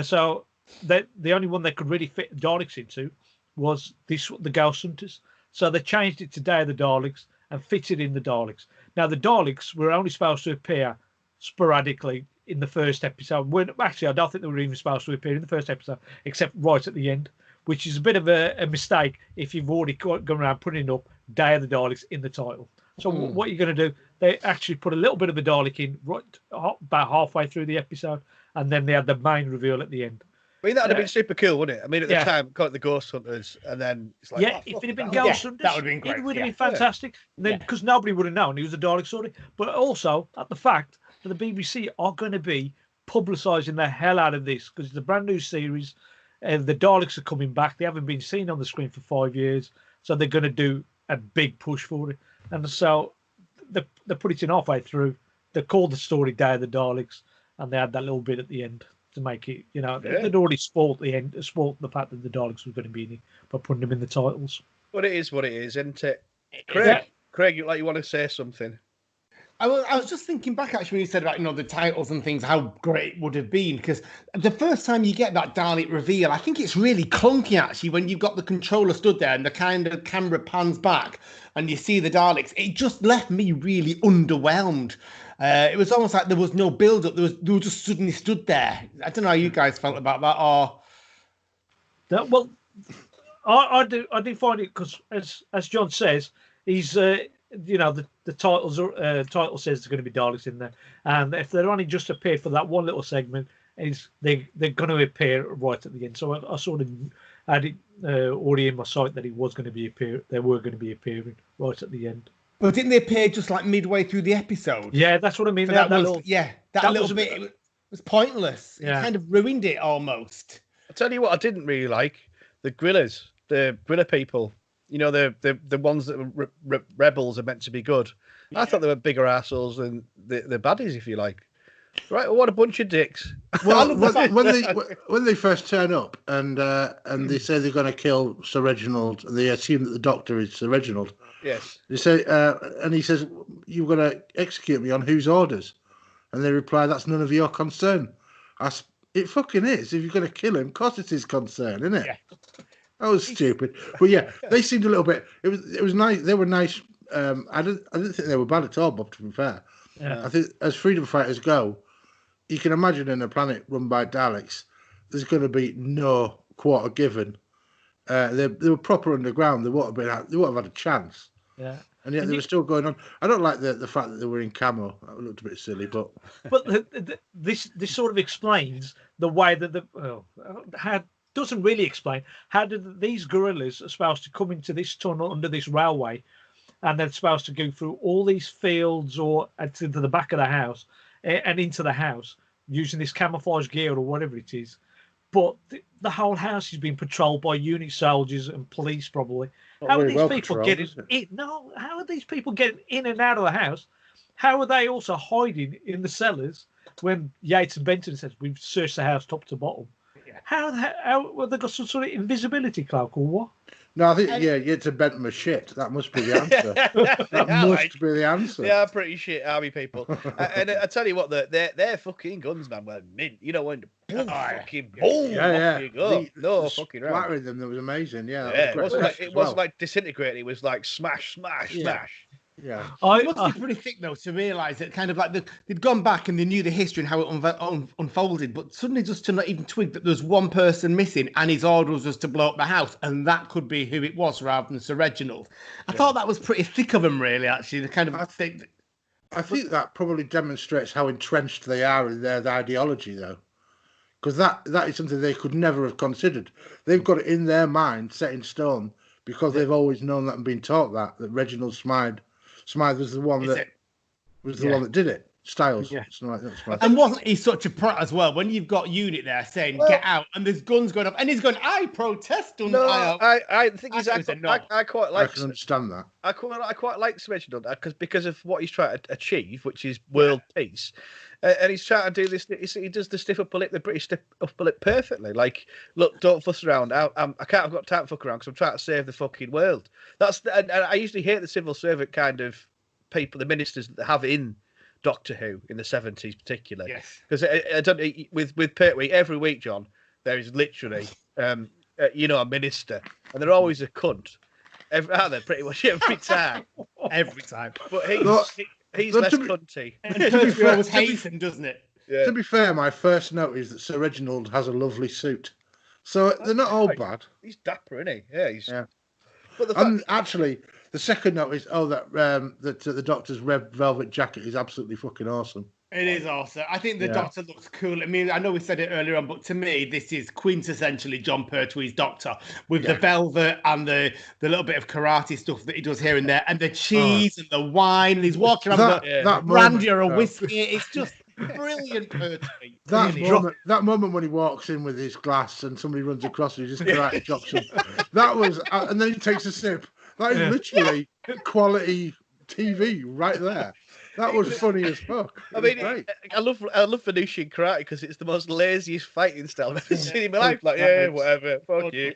So the only one they could really fit Daleks into was the Ghost Hunters. So they changed it to Day of the Daleks and fitted in the Daleks. Now the Daleks were only supposed to appear sporadically in the first episode. Actually, I don't think they were even supposed to appear in the first episode, except right at the end, which is a bit of a mistake if you've already gone around putting up Day of the Daleks in the title. So what you're going to do, they actually put a little bit of a Dalek in right about halfway through the episode, and then they had the main reveal at the end. I mean, that would have been super cool, wouldn't it? I mean, at the time, call it the Ghost Hunters, and then it's like, if it had been Ghost Hunters, that would have been great. It would have been fantastic. Then, because nobody would have known he was a Dalek story, but also at the fact that the BBC are going to be publicising the hell out of this because it's a brand new series, and the Daleks are coming back. They haven't been seen on the screen for 5 years, so they're going to do a big push for it. And so they put it in halfway through. They called the story Day of the Daleks, and they had that little bit at the end to make it, they'd already spoilt the fact that the Daleks were going to be in it by putting them in the titles. But it is what it is, isn't it? Craig, you want to say something? I was just thinking back, actually, when you said about, the titles and things, how great it would have been. Because the first time you get that Dalek reveal, I think it's really clunky, actually, when you've got the controller stood there and the kind of camera pans back and you see the Daleks. It just left me really underwhelmed. It was almost like there was no build-up. They were just suddenly stood there. I don't know how you guys felt about that. I do find it because, as John says, he's... the title says there's going to be Daleks in there, and if they're only just appeared for that one little segment, they're going to appear right at the end. So I sort of had it already in my sight that they were going to be appearing right at the end. But didn't they appear just like midway through the episode? Yeah, that's what I mean. That little bit it was pointless. Yeah. It kind of ruined it almost. I'll tell you what I didn't really like: the grillers, the griller people. The ones that were rebels are meant to be good. Yeah. I thought they were bigger assholes than the baddies, if you like. Right? What a bunch of dicks. Well, when they first turn up and they say they're going to kill Sir Reginald, and they assume that the Doctor is Sir Reginald. Yes. They say, and he says, "You're going to execute me on whose orders?" And they reply, "That's none of your concern." It fucking is. If you're going to kill him, of course it's his concern, isn't it? Yeah. That was stupid, but yeah, they seemed a little bit. It was nice. They were nice. I didn't think they were bad at all, Bob. To be fair, I think as freedom fighters go, you can imagine in a planet run by Daleks, there's going to be no quarter given. They were proper underground. They wouldn't have had a chance. Yeah, and yet they were still going on. I don't like the fact that they were in camo. That looked a bit silly, but this sort of explains the way that doesn't really explain how these guerrillas are supposed to come into this tunnel under this railway, and they're supposed to go through all these fields or into the back of the house and into the house using this camouflage gear or whatever it is. But the whole house is being patrolled by unit soldiers and police, probably. How are these people getting in? No, how are these people getting in and out of the house? How are they also hiding in the cellars when Yates and Benton says we've searched the house top to bottom? How they got some sort of invisibility cloak or what? No, I think Yates and Benton are shit. That must be the answer. That must be the answer. They are pretty shit army people. And I tell you what, their fucking guns, man, were mint. When fucking boom, no fucking right. Flattering them, that was amazing. Yeah, it wasn't like disintegrating. It was like smash. Yeah, it must be pretty thick though to realise that kind of like they'd gone back and they knew the history and how it unfolded, but suddenly just to not even twig that there's one person missing and his order was to blow up the house, and that could be who it was rather than Sir Reginald. I thought that was pretty thick of them, really. Actually, the kind of I think that probably demonstrates how entrenched they are in their ideology, though, because that is something they could never have considered. They've got it in their mind, set in stone, because they've always known that and been taught that Reginald Smythe was the one that did it. Styles. Yeah. And wasn't he such a prat as well? When you've got Unit there saying, get out, and there's guns going off, and he's going, I protest. I think he's I quite like. I can understand that. I quite like Reginald because of what he's trying to achieve, which is world peace. And he's trying to do this. He does the stiff upper lip, the British stiff upper lip perfectly. Like, look, don't fuss around. I can't have got time to fuck around because I'm trying to save the fucking world. And I usually hate the civil servant kind of people, the ministers that they have in Doctor Who in the 70s, particularly. Yes. Because I don't with Pertwee every week, John, there is literally a minister, and they're always a cunt. Aren't they? Pretty much every time. Every time. But he's But less to be- cunty. And Pertwee always hates him, doesn't it? Yeah. To be fair, my first note is that Sir Reginald has a lovely suit. So they're not all bad. He's dapper, isn't he? Yeah, Yeah. But the fact, And actually, the second note is that the Doctor's red velvet jacket is absolutely fucking awesome. It is awesome. I think the Yeah. Doctor looks cool. I mean, I know we said it earlier on, but to me, this is quintessentially John Pertwee's Doctor with the velvet and the little bit of karate stuff that he does here and there, and the cheese and the wine, and he's walking around with a brandy or a whiskey. It's just brilliant, Pertwee. That moment when he walks in with his glass and somebody runs across and he just karate chops him. That was, and then he takes a sip. That is literally quality TV right there. That was funny as fuck. I mean, I love Venusian karate because it's the most laziest fighting style I've ever seen in my life. Like, yeah, whatever, fuck you.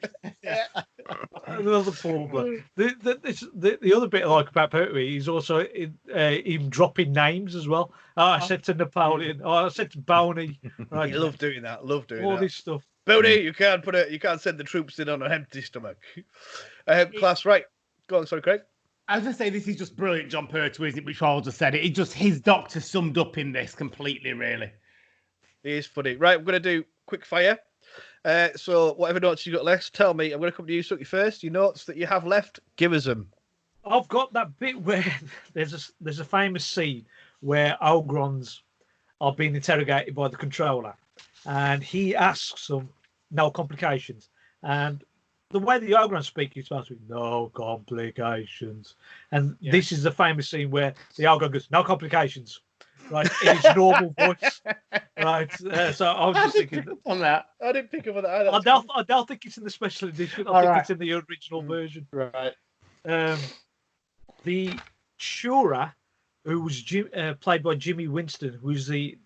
Another problem. The other bit I like about Pertwee is also him dropping names as well. I said to Napoleon. I said to Boney. Right, I love doing that. all this stuff. Boney, you can't send the troops in on an empty stomach. Class, right? Go on, sorry, Craig. I was going to say, this is just brilliant, John Pertwee, isn't it? Which I just said it. It's just his Doctor summed up in this completely, really. He is funny. Right, we're going to do quick fire. So whatever notes you got left, tell me. I'm going to come to you, Suki, first. Your notes that you have left, give us them. I've got that bit where there's a famous scene where Ogrons are being interrogated by the controller, and he asks them no complications, and the way the Ogrons speak, he's supposed to be no complications, and this is the famous scene where the Ogron goes no complications, right, in his normal voice, right. So I was just thinking on that. I didn't pick up on that either. I don't think it's in the special edition. I think it's in the original version. Right. The Shura, who was played by Jimmy Winston, who's the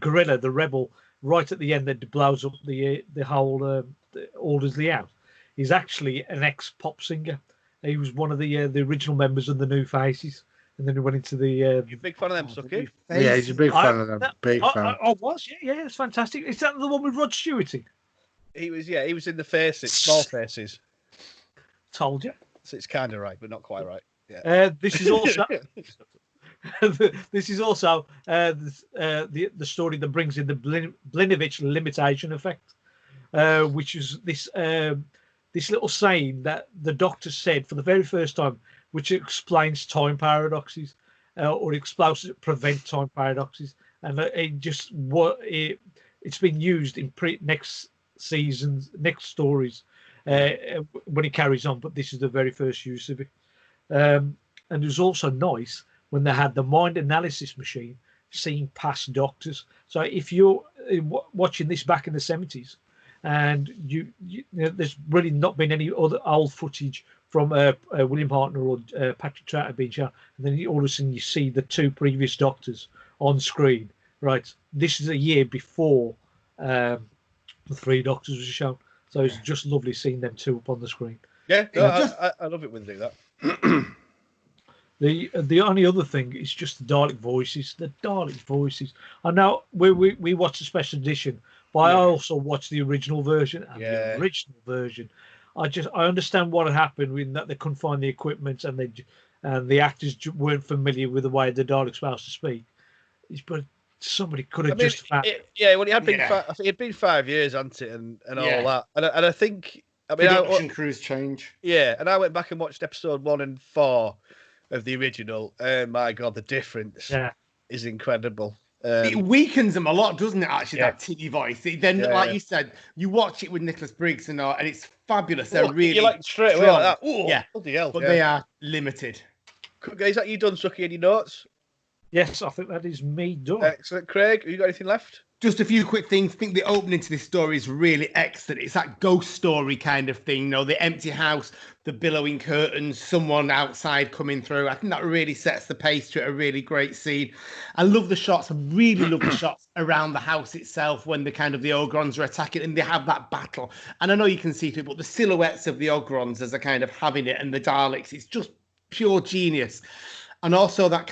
gorilla, the rebel, right at the end that blows up the whole orders the out. He's actually an ex-pop singer. He was one of the original members of the New Faces, and then he went into the. You're a big fan of them, Suki? Yeah, he's a big fan of them. Big fan. I was, yeah, it's fantastic. Is that the one with Rod Stewart in? He was in the Faces, Small Faces. Told you. So it's kind of right, but not quite right. Yeah. This is also. This is also the story that brings in the Blinovich limitation effect, which is this little saying that the Doctor said for the very first time, which explains time paradoxes, or explains prevent time paradoxes, and it's been used in next seasons, next stories when it carries on. But this is the very first use of it, and it was also nice when they had the mind analysis machine seeing past Doctors. So if you're watching this back in the 70s and you know, there's really not been any other old footage from William Hartnell or Patrick Troughton being shown, and then all of a sudden you see the two previous Doctors on screen, right? This is a year before the three Doctors was shown. So it's just lovely seeing them two up on the screen. Yeah, I love it when they do that. The only other thing is just the Dalek voices. The Dalek voices. I know we watched the special edition, but I also watched the original version. And the original version, I understand what had happened when that they couldn't find the equipment and the actors weren't familiar with the way the Dalek's supposed to speak. But somebody could have just. Well, it had been. I think it'd been 5 years, hadn't it, and all that. And I think. I mean, production crews change. Yeah, and I went back and watched episode 1 and 4 of the original. My God, the difference is incredible. It weakens them a lot, doesn't it? Actually, that tinny voice. Then, like you said, you watch it with Nicholas Briggs and it's fabulous. They're really you like straight away like that. Ooh, bloody hell! But they are limited. Is that you done, Suki? Any notes? Yes, I think that is me done. Excellent, Craig. Have you got anything left? Just a few quick things. I think the opening to this story is really excellent. It's that ghost story kind of thing, the empty house, the billowing curtains, someone outside coming through. I think that really sets the pace to it. A really great scene. I love the shots. I really love the shots around the house itself when the Ogrons are attacking and they have that battle. And I know you can see it, but the silhouettes of the Ogrons as they're kind of having it and the Daleks, it's just pure genius. And also that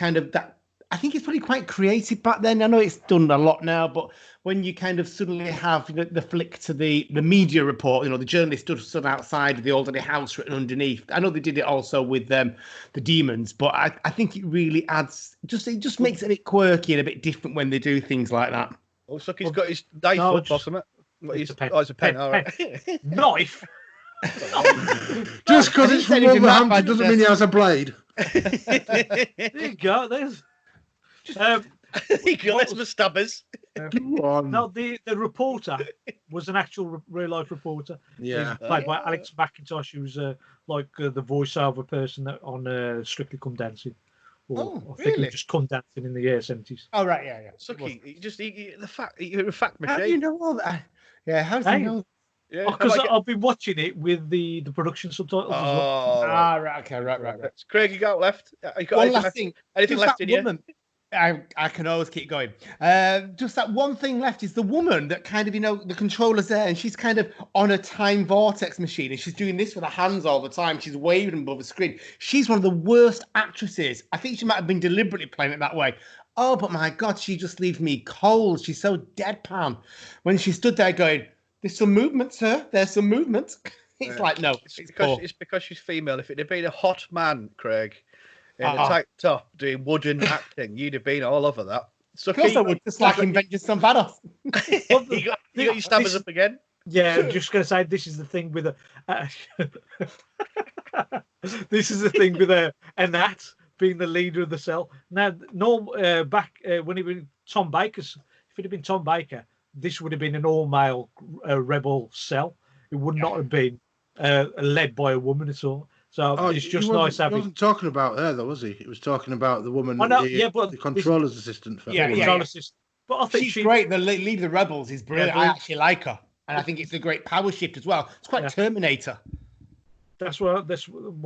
I think it's probably quite creative back then. I know it's done a lot now, but when you kind of suddenly have the flick to the media report, the journalist stood outside of the orderly house written underneath. I know they did it also with the demons, but I think it really adds, it just makes it a bit quirky and a bit different when they do things like that. Oh, so he's got his knife up or something. It's a pen. Oh, it's a pen. All right. Knife? Just because it's from Wolverhampton doesn't mean he has a blade. There you go. There's. Let's my stabbers. No, the reporter was an actual real life reporter. Yeah, played by Alex McIntosh, who's the voiceover person on Strictly Come Dancing. Or I think he just Come Dancing in the year 70s. Oh right, yeah. Sucky, you're a fact machine. How do you know all that? Yeah, how do you know? Yeah, because I've been watching it with the production subtitles as well. Right, okay, right. Craig, you got left? You got one last thing. Anything left in you? I can always keep going. Just that one thing left is the woman that kind of, the controller's there and she's kind of on a time vortex machine and she's doing this with her hands all the time. She's waving above the screen. She's one of the worst actresses. I think she might have been deliberately playing it that way. Oh, but my God, she just leaves me cold. She's so deadpan. When she stood there going, there's some movement, sir. There's some movement. It's like, no. It's because she's female. If it had been a hot man, Craig, in a tight top doing wooden acting, you'd have been all over that. Of course I would, just like in Vengeance on Vados. You got your stabbers up again? Yeah, I'm just going to say this is the thing with this is the thing with a Nat being the leader of the cell. Now, back when it was Tom Baker's, if it had been Tom Baker, this would have been an all-male rebel cell. It would not have been led by a woman at all. So it's just nice having. He wasn't talking about her, though, was he? He was talking about the woman, but the controller's assistant. Assistant. But I think she's great. The leader of the rebels is brilliant. I actually like her, and I think it's a great power shift as well. It's quite Terminator. That's one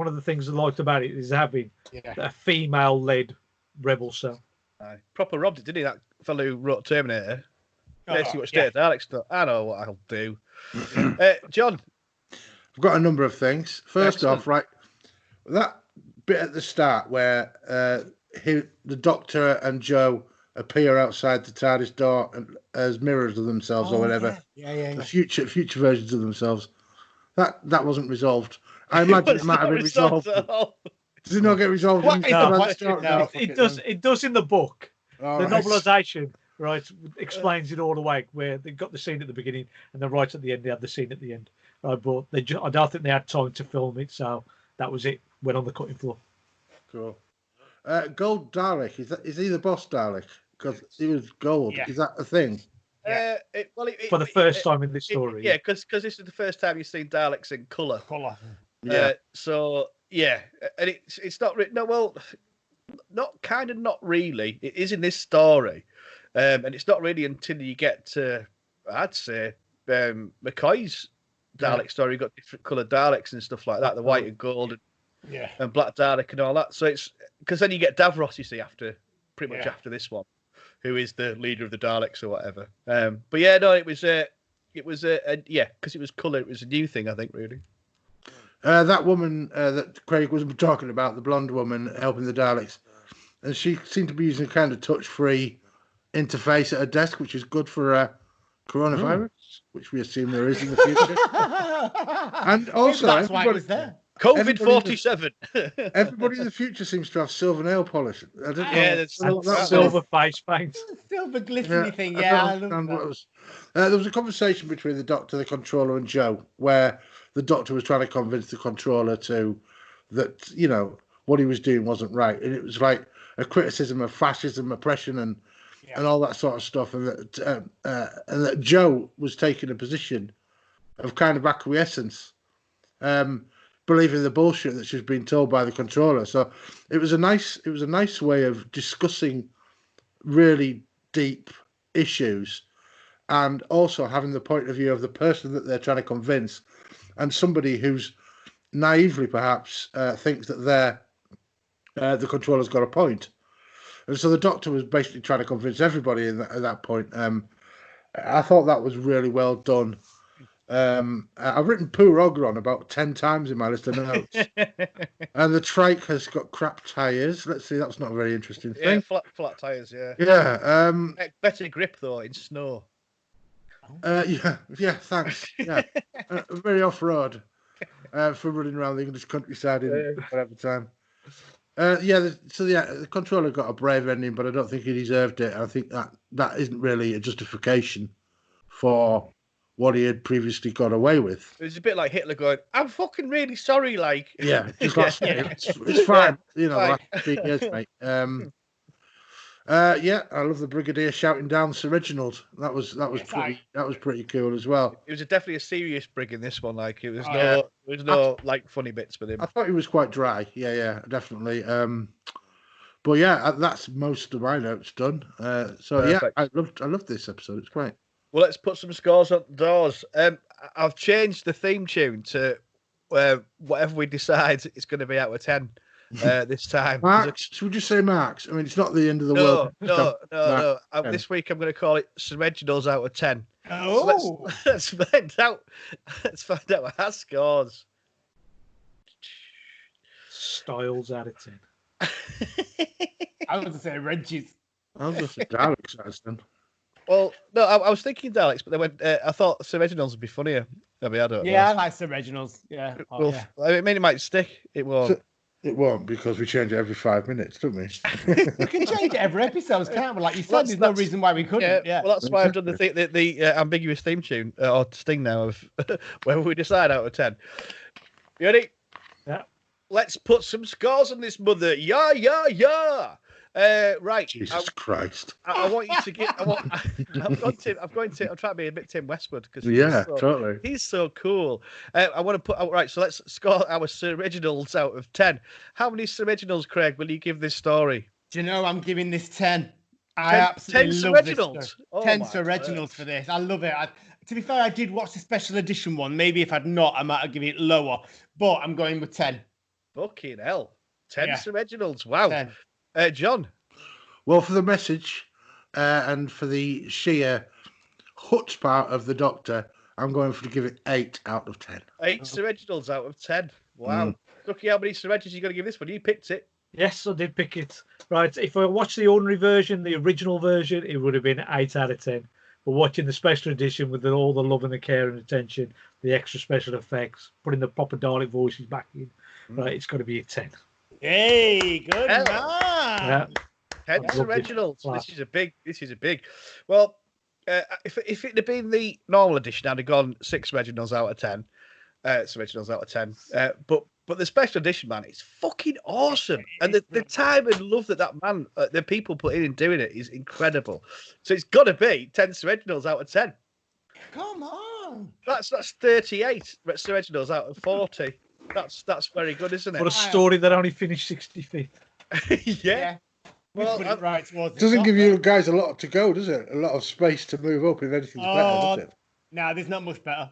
of the things I liked about it is having a female-led rebel cell. Proper robbed it, didn't he? That fellow who wrote Terminator. See what state Alex thought. I know what I'll do. John, I've got a number of things. First off, right, that bit at the start where the Doctor and Joe appear outside the TARDIS door as mirrors of themselves or whatever. The future versions of themselves. That wasn't resolved. I imagine it might have been resolved. Does it not get resolved? It does in the book. The novelisation. Right, explains it all the way. Where they got the scene at the beginning, and then right at the end they had the scene at the end. But I don't think they had time to film it, so that was it. Went on the cutting floor. Cool. Gold Dalek is he the boss Dalek? Because he was gold. Yeah. Is that a thing? For the first time in this story. Because this is the first time you've seen Daleks in colour. Yeah. And it's not written. No, well, not really. It is in this story. And it's not really until you get to, I'd say, McCoy's Dalek story. You've got different coloured Daleks and stuff like that, the white and gold and black Dalek and all that. So it's because then you get Davros, you see, pretty much after this one, who is the leader of the Daleks or whatever. But yeah, no, it was because it was colour. It was a new thing, I think, really. That woman that Craig was talking about, the blonde woman helping the Daleks, and she seemed to be using a kind of touch-free interface at a desk, which is good for coronavirus, which we assume there is in the future. And also, that's why it was there. COVID-47. Everybody in the future seems to have silver nail polish. I don't know. That's silver face paint. Silver glistery thing. I love that. There was a conversation between the Doctor, the Controller, and Joe, where the Doctor was trying to convince the Controller that what he was doing wasn't right, and it was like a criticism of fascism, oppression, and all that sort of stuff, and that Joe was taking a position of kind of acquiescence, believing the bullshit that she's been told by the Controller. So it was a nice way of discussing really deep issues, and also having the point of view of the person that they're trying to convince, and somebody who's naively perhaps thinks that the Controller's got a point. And so the Doctor was basically trying to convince everybody at that point. I thought that was really well done. I've written poo ogron about 10 times in my list of notes. And the trike has got crap tyres. Let's see, that's not a very interesting thing. Yeah, flat tyres, yeah. Yeah. Better grip, though, in snow. Yeah, thanks. Yeah. Very off-road for running around the English countryside in whatever time. The controller got a brave ending, but I don't think he deserved it. I think that isn't really a justification for what he had previously got away with. It was a bit like Hitler going, "I'm fucking really sorry," like. Yeah, just like it's fine. You know, like 15 years, mate. I love the Brigadier shouting down Sir Reginald. That was pretty cool as well. It was definitely a serious brig in this one. Like it was no like funny bits with him. I thought he was quite dry. Yeah, definitely. But yeah, that's most of my notes done. Perfect. I loved this episode. It's great. Well, let's put some scores on the doors. I've changed the theme tune to whatever we decide it's going to be out of 10 this time. Marks? Should we just say Marks? I mean, it's not the end of the world. No. This week I'm going to call it Sir Reginald's out of 10. Oh, So let's find out. Let's find out what our scores. Styles out of 10. I was going to say Reggie's. I was going to say Daleks, then. Well, no, I was thinking Daleks, but then I thought Sir Reginald's would be funnier. I mean, I don't know. Yeah, I like Sir Reginald's. Yeah. I mean, it might stick. It won't. It won't, because we change it every 5 minutes, don't we? We can change it every episode, can't we? Like you said, there's no reason why we couldn't. Yeah. Well, that's why I've done the ambiguous theme tune or sting now of where we decide out of 10. You ready? Yeah. Let's put some scores on this mother. Yeah. Right. Jesus Christ. I want you to get. I'm trying to be a bit Tim Westwood because totally. He's so cool. I want to put right. So let's score our Sir Reginalds out of 10. How many Sir Reginalds, Craig, will you give this story? Do you know I'm giving this 10? I absolutely 10 Sir love Reginalds. This 10 Sir Reginalds for this. I love it. To be fair, I did watch the special edition one. Maybe if I'd not, I might have given it lower. But I'm going with 10. Fucking hell. 10 Sir Reginalds. Wow. 10. John. Well, for the message and for the sheer chutzpah of the Doctor, I'm going to give it 8 out of 10. 8 Sir Reginalds out of 10. Wow. Lucky how many Sir Reginalds you got to give this one? You picked it. Yes, I did pick it. Right, if I watched the ordinary version, the original version, it would have been 8 out of 10. But watching the special edition with all the love and the care and attention, the extra special effects, putting the proper Dalek voices back in, right, it's got to be a 10. Hey, good man. Yeah. 10 Sir Reginalds. This is a big. Well, if it had been the normal edition, I'd have gone 6 Reginalds out of 10. Sir Reginalds out of 10. But the special edition, man, it's fucking awesome. And the time and love that man, the people put in doing it is incredible. So it's got to be 10 Sir Reginalds out of 10. Come on. That's 38 Sir Reginalds out of 40. That's very good, isn't it? What a story that only finished 65th. Yeah. Well, doesn't give you guys a lot to go, does it? A lot of space to move up if anything's better, does it? No, there's not much better.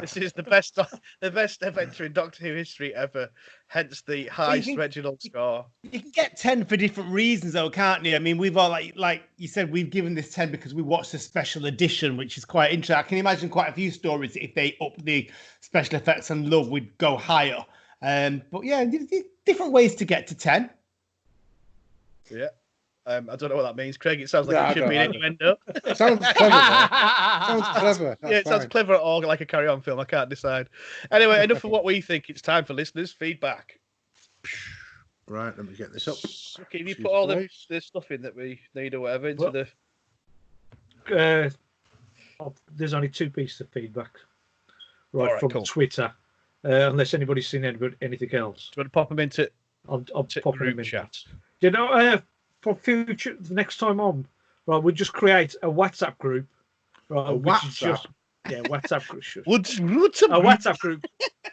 This is the best adventure in Doctor Who history ever. Hence the highest Reginald score. You can get 10 for different reasons, though, can't you? I mean, we've all like you said, we've given this 10 because we watched the special edition, which is quite interesting. I can imagine quite a few stories if they up the special effects and love, would go higher. But yeah, different ways to get to 10. Yeah. I don't know what that means, Craig. It sounds like it should be an innuendo. Sounds clever. Sounds clever. It sounds clever or like a carry-on film. I can't decide. Anyway, enough of what we think. It's time for listeners' feedback. Right, let me get this up. Okay, you put all the stuff in that we need or whatever into there's only 2 pieces of feedback. Right, from cool. Twitter. Unless anybody's seen anything else. Do you want to pop them into I'll pop them in chat? You know, for future, the next time on, right, we'll just create a WhatsApp group. Right, which is just WhatsApp group.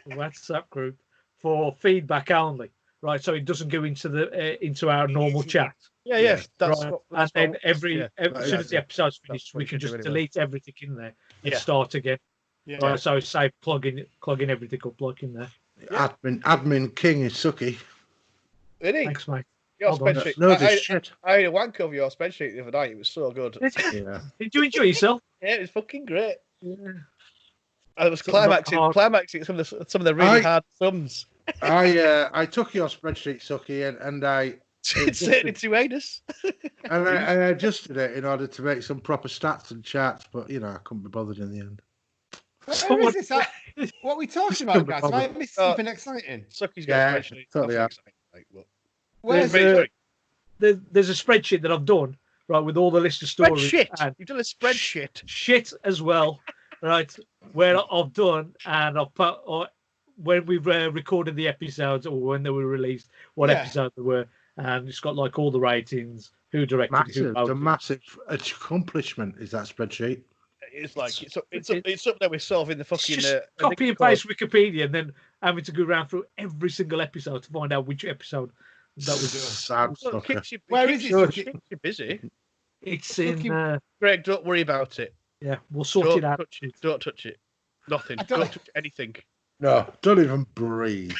WhatsApp group for feedback only. Right, so it doesn't go into our normal chat. Yeah. That's right. And then as soon as the episode's finished, we can just delete everything in there and start again. Yeah. Right, so say plugging everything up, plug in there. Yeah. Admin king is Suky. Really? Thanks, mate. Your spreadsheet. No, shit. I had a wank over your spreadsheet the other night. It was so good. Yeah. Did you enjoy yourself? Yeah, it was fucking great. Yeah. I was climaxing some of the really hard sums. I took your spreadsheet, Suky, and I inserted it into anus. and I adjusted it in order to make some proper stats and charts, but I couldn't be bothered in the end. Where is this? What are we talking about, guys? Have I missed something exciting? Sucky's got a spreadsheet. Totally. Where's there's a spreadsheet that I've done, right, with all the list of stories. Spreadsheet. You've done a spreadsheet. Shit as well, right? Where I've done and I've put when we've recorded the episodes or when they were released, what episode they were, and it's got like all the ratings, who directed, who wrote. It's a massive accomplishment. Is that spreadsheet? It's like it's up there with solving the fucking copy and paste Wikipedia and then having to go around through every single episode to find out which episode that was. Sad stuff. Where is it? Keeps you busy. It's in. Greg, don't worry about it. Yeah, we'll sort it out. Don't touch it. Nothing. Don't touch anything. No, don't even breathe.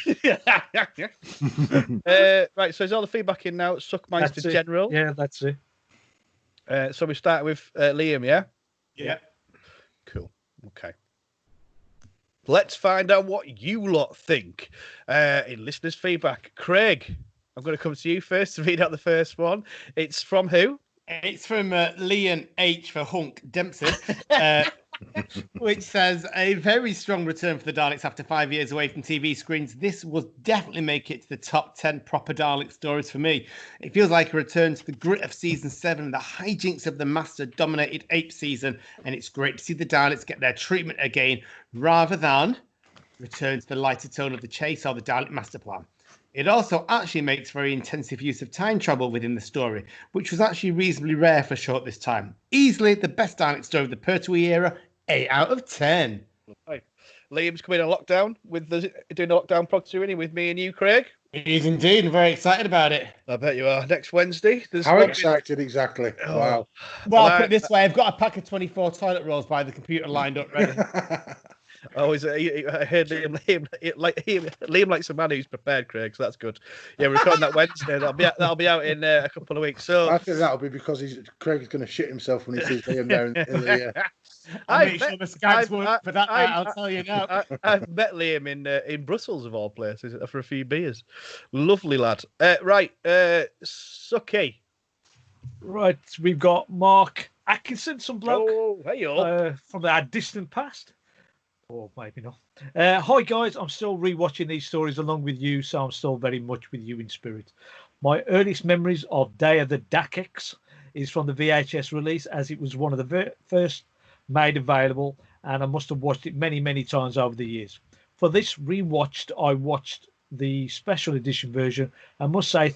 Right, so is all the feedback in now? Suckmeister General. Yeah, that's it. So we start with Liam, yeah? Yeah. Cool. Okay. Let's find out what you lot think in listeners' feedback. Craig, I'm going to come to you first to read out the first one. It's from who? It's from Leon H for Hunk Dempsey, which says a very strong return for the Daleks after 5 years away from TV screens. This will definitely make it to the top 10 proper Dalek stories for me. It feels like a return to the grit of season 7 and the hijinks of the Master-dominated 8th season, and it's great to see the Daleks get their treatment again, rather than return to the lighter tone of the chase or the Dalek master plan. It also actually makes very intensive use of time travel within the story, which was actually reasonably rare for short this time. Easily the best Dalek story of the Pertwee era, 8 out of 10. Right. Liam's coming on lockdown doing a lockdown Progtor Who with me and you, Craig. He is indeed. I'm very excited about it. I bet you are. Next Wednesday. How excited exactly? Oh. Wow. Well, I'll put it this way. I've got a pack of 24 toilet rolls by the computer lined up ready. I heard Liam likes a man who's prepared, Craig, so that's good. Yeah, we're recording that Wednesday. That'll be out in a couple of weeks. So I think that'll be because Craig's going to shit himself when he sees Liam down in the I'll make sure the Skype's work for that night, I'll tell you now. I've met Liam in Brussels, of all places, for a few beers. Lovely lad. Right, Suky. Right, we've got Marc Atkinson, some bloke. Oh, hey, from our distant past. Or maybe not. Hi, guys. I'm still rewatching these stories along with you, so I'm still very much with you in spirit. My earliest memories of Day of the Daleks is from the VHS release, as it was one of the first made available, and I must have watched it many, many times over the years. For this rewatched, I watched the special edition version, and must say,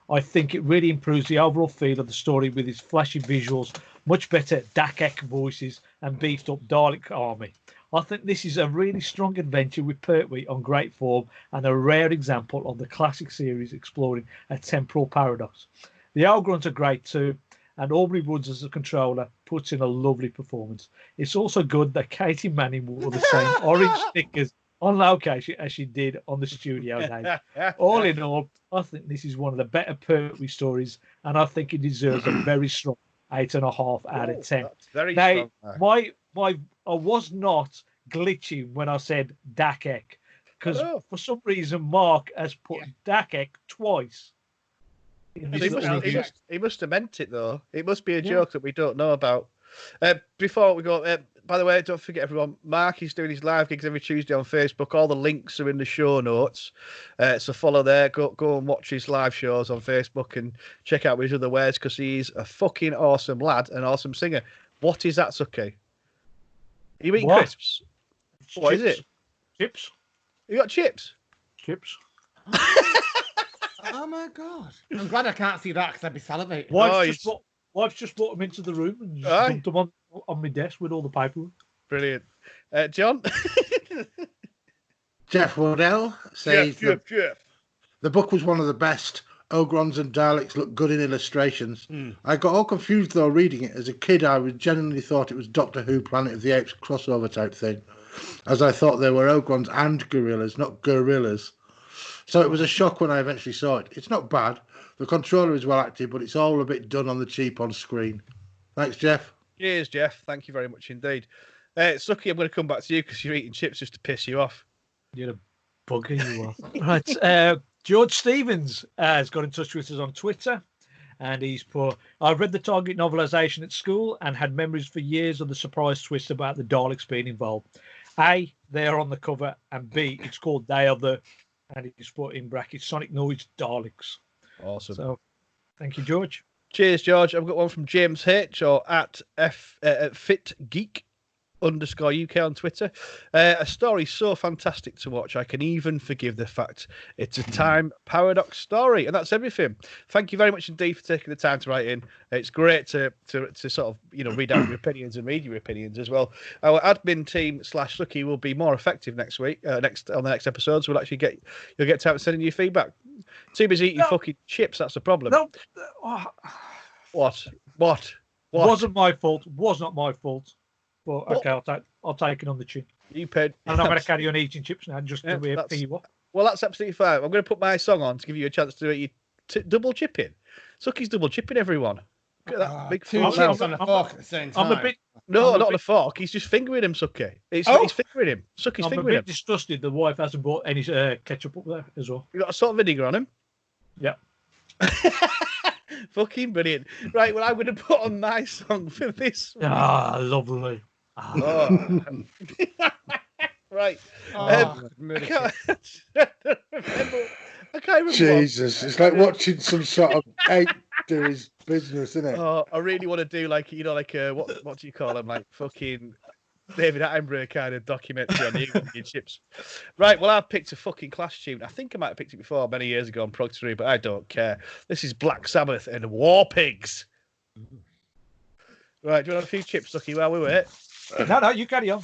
I think it really improves the overall feel of the story with its flashy visuals, much better Dalek voices, and beefed up Dalek army. I think this is a really strong adventure with Pertwee on great form and a rare example of the classic series exploring a temporal paradox. The Ogrons are great too, and Aubrey Woods as a controller puts in a lovely performance. It's also good that Katie Manning wore the same orange stickers on location as she did on the studio days. All in all, I think this is one of the better Pertwee stories, and I think it deserves a very strong 8.5 out of 10. Very now, strong. I was not glitching when I said Dalek, because for some reason Marc has put Dalek twice. He must have meant it though. It must be a joke that we don't know about. Before we go, by the way, don't forget everyone, Marc is doing his live gigs every Tuesday on Facebook. All the links are in the show notes, so follow there. Go and watch his live shows on Facebook and check out his other wares, because he's a fucking awesome lad, an awesome singer. What is that, Suky? Are you eating crisps? What is it? Chips. You got chips? Chips. Oh my god! I'm glad I can't see that because I'd be salivating. Wife's just brought them into the room and just dumped them on my desk with all the paperwork. Brilliant. John? Jeff Waddell says Jeff. The book was one of the best. Ogrons and Daleks look good in illustrations. I got all confused though reading it. As a kid, I genuinely thought it was Doctor Who Planet of the Apes crossover type thing, as I thought there were Ogrons and gorillas, not gorillas. So it was a shock when I eventually saw it. It's not bad. The controller is well acted, but it's all a bit done on the cheap on screen. Thanks, Jeff. Cheers, Jeff. Thank you very much indeed. Suky, I'm going to come back to you because you're eating chips just to piss you off. You're a bugger, you are. Right. George Stevens has got in touch with us on Twitter, and he's put, I've read the Target novelisation at school and had memories for years of the surprise twist about the Daleks being involved. A, they're on the cover, and B, it's called They Are the, and he's put in brackets, Sonic Noise Daleks. Awesome. So, thank you, George. Cheers, George. I've got one from James H, or at FitGeek _UK on Twitter. A story so fantastic to watch, I can even forgive the fact it's a time paradox story, and that's everything. Thank you very much indeed for taking the time to write in. It's great to sort of read out your opinions and read your opinions as well. Our admin team / Suky will be more effective next week. On the next episodes, we'll actually you'll get time sending you feedback. Too busy eating fucking chips. That's the problem. No. What? Wasn't my fault. Was not my fault. But okay, I'll take it on the chin. You paid. And I'm going to carry on eating chips now, just to pay you up. Well, that's absolutely fine. I'm going to put my song on to give you a chance to eat double chipping. Suky's double chipping, everyone. Look at that big two chips on a fork at the same time. Not on a fork. He's just fingering him, Suky. He's fingering him. Suky's fingering him. I'm a bit disgusted the wife hasn't brought any ketchup up there as well. You got a salt vinegar on him? Yeah. Fucking brilliant. Right, well, I'm going to put on my song for this week. Ah, lovely. Oh. Right. I can't remember. Jesus, it's like watching some sort of ape do his business, isn't it? Oh, I really want to do like what do you call them? Like fucking David Attenborough kind of documentary on the chips. Right, well, I've picked a fucking class tune. I think I might have picked it before many years ago on Progtor Who, but I don't care. This is Black Sabbath and War Pigs. Right, do you want a few chips, Suky, while we wait? No, you carry on.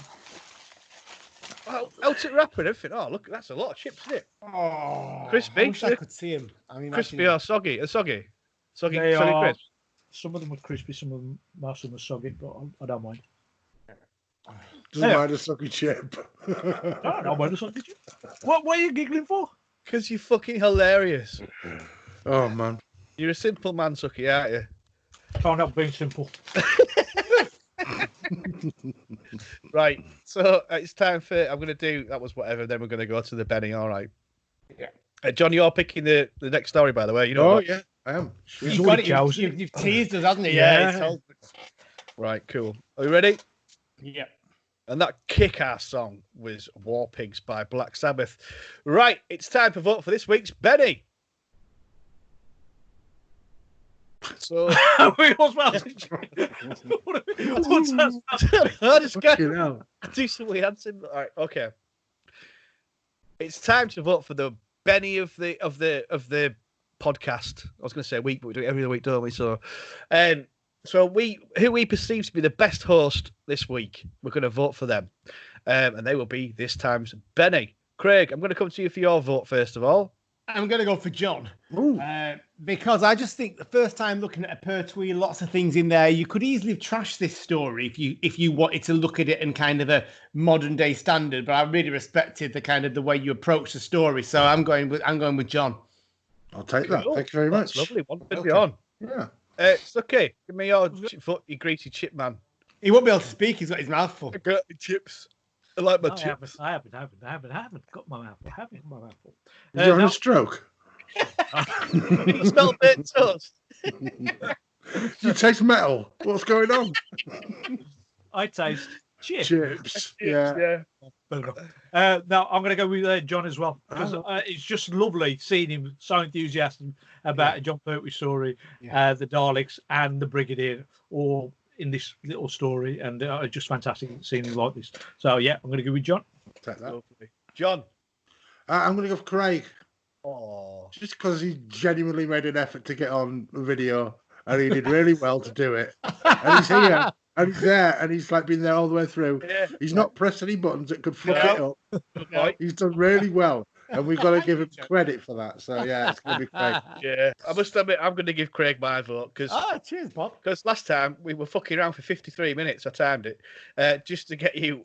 Oh, out at wrapper and everything. Oh, look, that's a lot of chips, isn't it? Oh, crispy. I wish I could see him. Crispy or soggy? Soggy crisp. Some of them are crispy, most of them are soggy, but I don't mind. Doesn't mind a soggy chip. I don't mind a soggy chip. What are you giggling for? Because you're fucking hilarious. Oh, man. You're a simple man, Suky, aren't you? Can't help being simple. Right, so it's time for I'm going to do that was whatever. Then we're going to go to the Benni. All right. Yeah. John, you're picking the next story, by the way. You know. Oh yeah, I am. You've got it. You've teased us, hasn't he? Yeah. Right, cool. Are you ready? Yeah. And that kick-ass song was War Pigs by Black Sabbath. Right, it's time to vote for this week's Benni. So what's that? I just got do some weird answering. All right, okay. It's time to vote for the Benni of the podcast. I was going to say week, but we do it every other week, don't we? So, who we perceive to be the best host this week, we're going to vote for them, and they will be this time's Benni. Craig, I'm going to come to you for your vote first of all. I'm going to go for John because I just think the first time looking at a Pertwee, lots of things in there. You could easily have trashed this story if you wanted to look at it in kind of a modern day standard. But I really respected the way you approach the story. So I'm going with John. I'll take that. Thank you very much. That's lovely. One to be on. Yeah. It's okay. Give me your greasy chip man. He won't be able to speak. He's got his mouth full. I got the chips. I like my chips. I haven't got my mouth full. I haven't got my mouth full. You're on a stroke. You smell burnt toast. You taste metal. What's going on? I taste chips. Chips. Yeah. Now I'm going to go with John as well because it's just lovely seeing him so enthusiastic about a John Pertwee story, the Daleks and the Brigadier, all in this little story, and just fantastic seeing him like this. So yeah, I'm going to go with John. Take that. John. I'm going to go for Craig. Oh, just because he genuinely made an effort to get on video, and he did really well to do it. And he's here, and he's there, and he's like been there all the way through. Yeah. He's not pressed any buttons that could fuck it up. No. He's done really well, and we've got to give him credit for that. So yeah, it's going to be Craig. Yeah, I must admit, I'm going to give Craig my vote because. Cheers, Bob. Because last time we were fucking around for 53 minutes. I timed it just to get you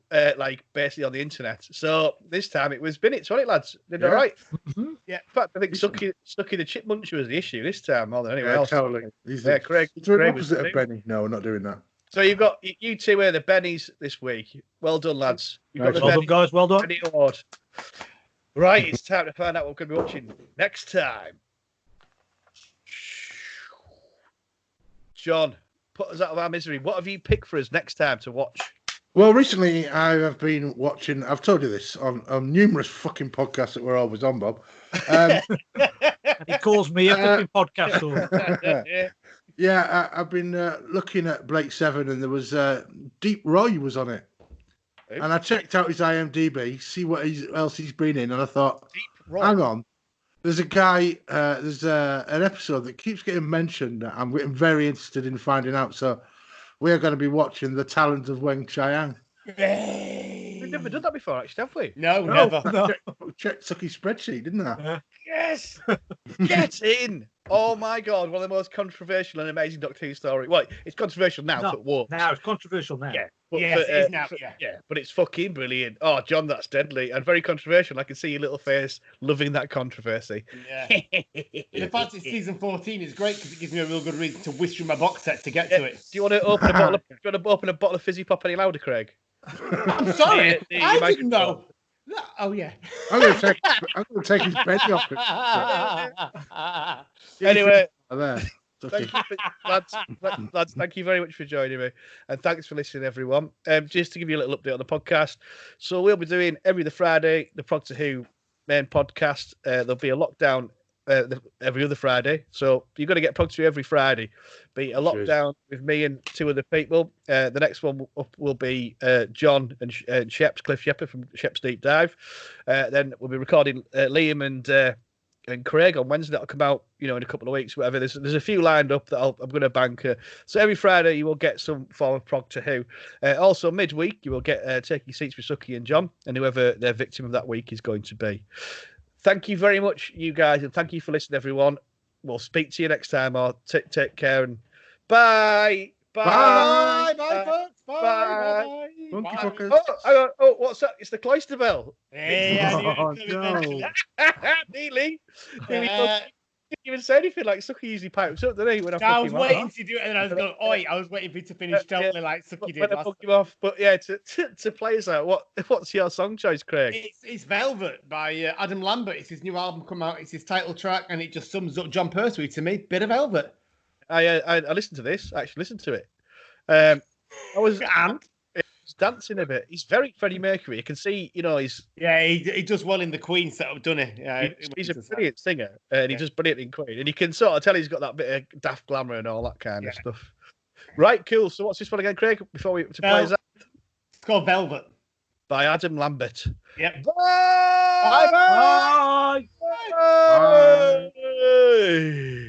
basically on the internet. So this time it was minutes, wasn't it, lads? Did all right? Mm-hmm. Yeah. In fact, I think Suky the Chip Muncher was the issue this time more than anywhere else. Totally. Craig. He's doing the opposite of Benni. No, we're not doing that. So you've got you two are the Bennies this week. Well done, lads. You've got the Well done, Benny, guys. Well done. Benny Award. Right, it's time to find out what we're going to be watching next time. John, put us out of our misery. What have you picked for us next time to watch? Well, recently I have been watching. I've told you this on numerous fucking podcasts that we're always on, Bob. And he calls me a flipping podcast. Yeah, I've been looking at Blake Seven, and there was Deep Roy was on it, and I checked out his IMDb, see what else he's been in, and I thought, hang on, there's a guy, there's an episode that keeps getting mentioned that I'm getting very interested in finding out. So we are going to be watching The Talent of Weng Chiang. We've never done that before, actually, have we? No, never. No. Checked Suky's spreadsheet, didn't I? Yes! Get in! Oh my God, one of the most controversial and amazing Doctor Who story. Well, it's controversial now, but what? Now it's controversial now. Yeah. But Yes, it is now, yeah. But it's fucking brilliant. Oh, John, that's deadly and very controversial. I can see your little face loving that controversy. Yeah. The fact it's season 14 is great because it gives me a real good reason to whisk through my box set to get to it. Do you want to open a bottle? Do you want to open a bottle of fizzy pop any louder, Craig? I'm sorry, I didn't know. Oh yeah. I'm going to take his Benni off it. Anyway, There. thank you, lads. Thank you very much for joining me, and thanks for listening, everyone. Just to give you a little update on the podcast, so we'll be doing every Friday the Progtor Who main podcast. There'll be a lockdown every other Friday, so you've got to get Progtor Who every Friday. Be a lockdown with me and two other people. The next one will be John and Cliff Shepherd from Shep's Deep Dive. Then we'll be recording Liam and Craig on Wednesday. That'll come out, in a couple of weeks, whatever. There's a few lined up that I'm going to bank. So every Friday you will get some form of Progtor Who. Also midweek you will get taking seats with Suky and John, and whoever their victim of that week is going to be. Thank you very much, you guys, and thank you for listening, everyone. We'll speak to you next time. Or take care and bye. Bye, folks. Bye. Monkey Bye. fuckers. Oh, what's that? It's the cloister bell. Hey, Oh, no. Nearly. Didn't even say anything. Like Suky usually pipes up, doesn't he? When I was waiting to do it, and I was going, oi, I was waiting for you to finish totally like Suky did when I last. bug you off. But yeah, to play us out, what's your song choice, Craig? It's Velvet by Adam Lambert. It's his new album come out. It's his title track, and it just sums up John Pertwee to me. Bit of Velvet. I listened to this. I actually listened to it. I was dancing a bit. He's very Freddie Mercury. You can see, he's he does well in the Queen setup, doesn't he? Yeah, he's a brilliant singer, and he does brilliant in Queen, and you can sort of tell he's got that bit of daft glamour and all that kind of stuff. Right, cool. So what's this one again, Craig? Before we play us out? It's called Velvet by Adam Lambert. Yep. Bye. Bye. Bye. Bye.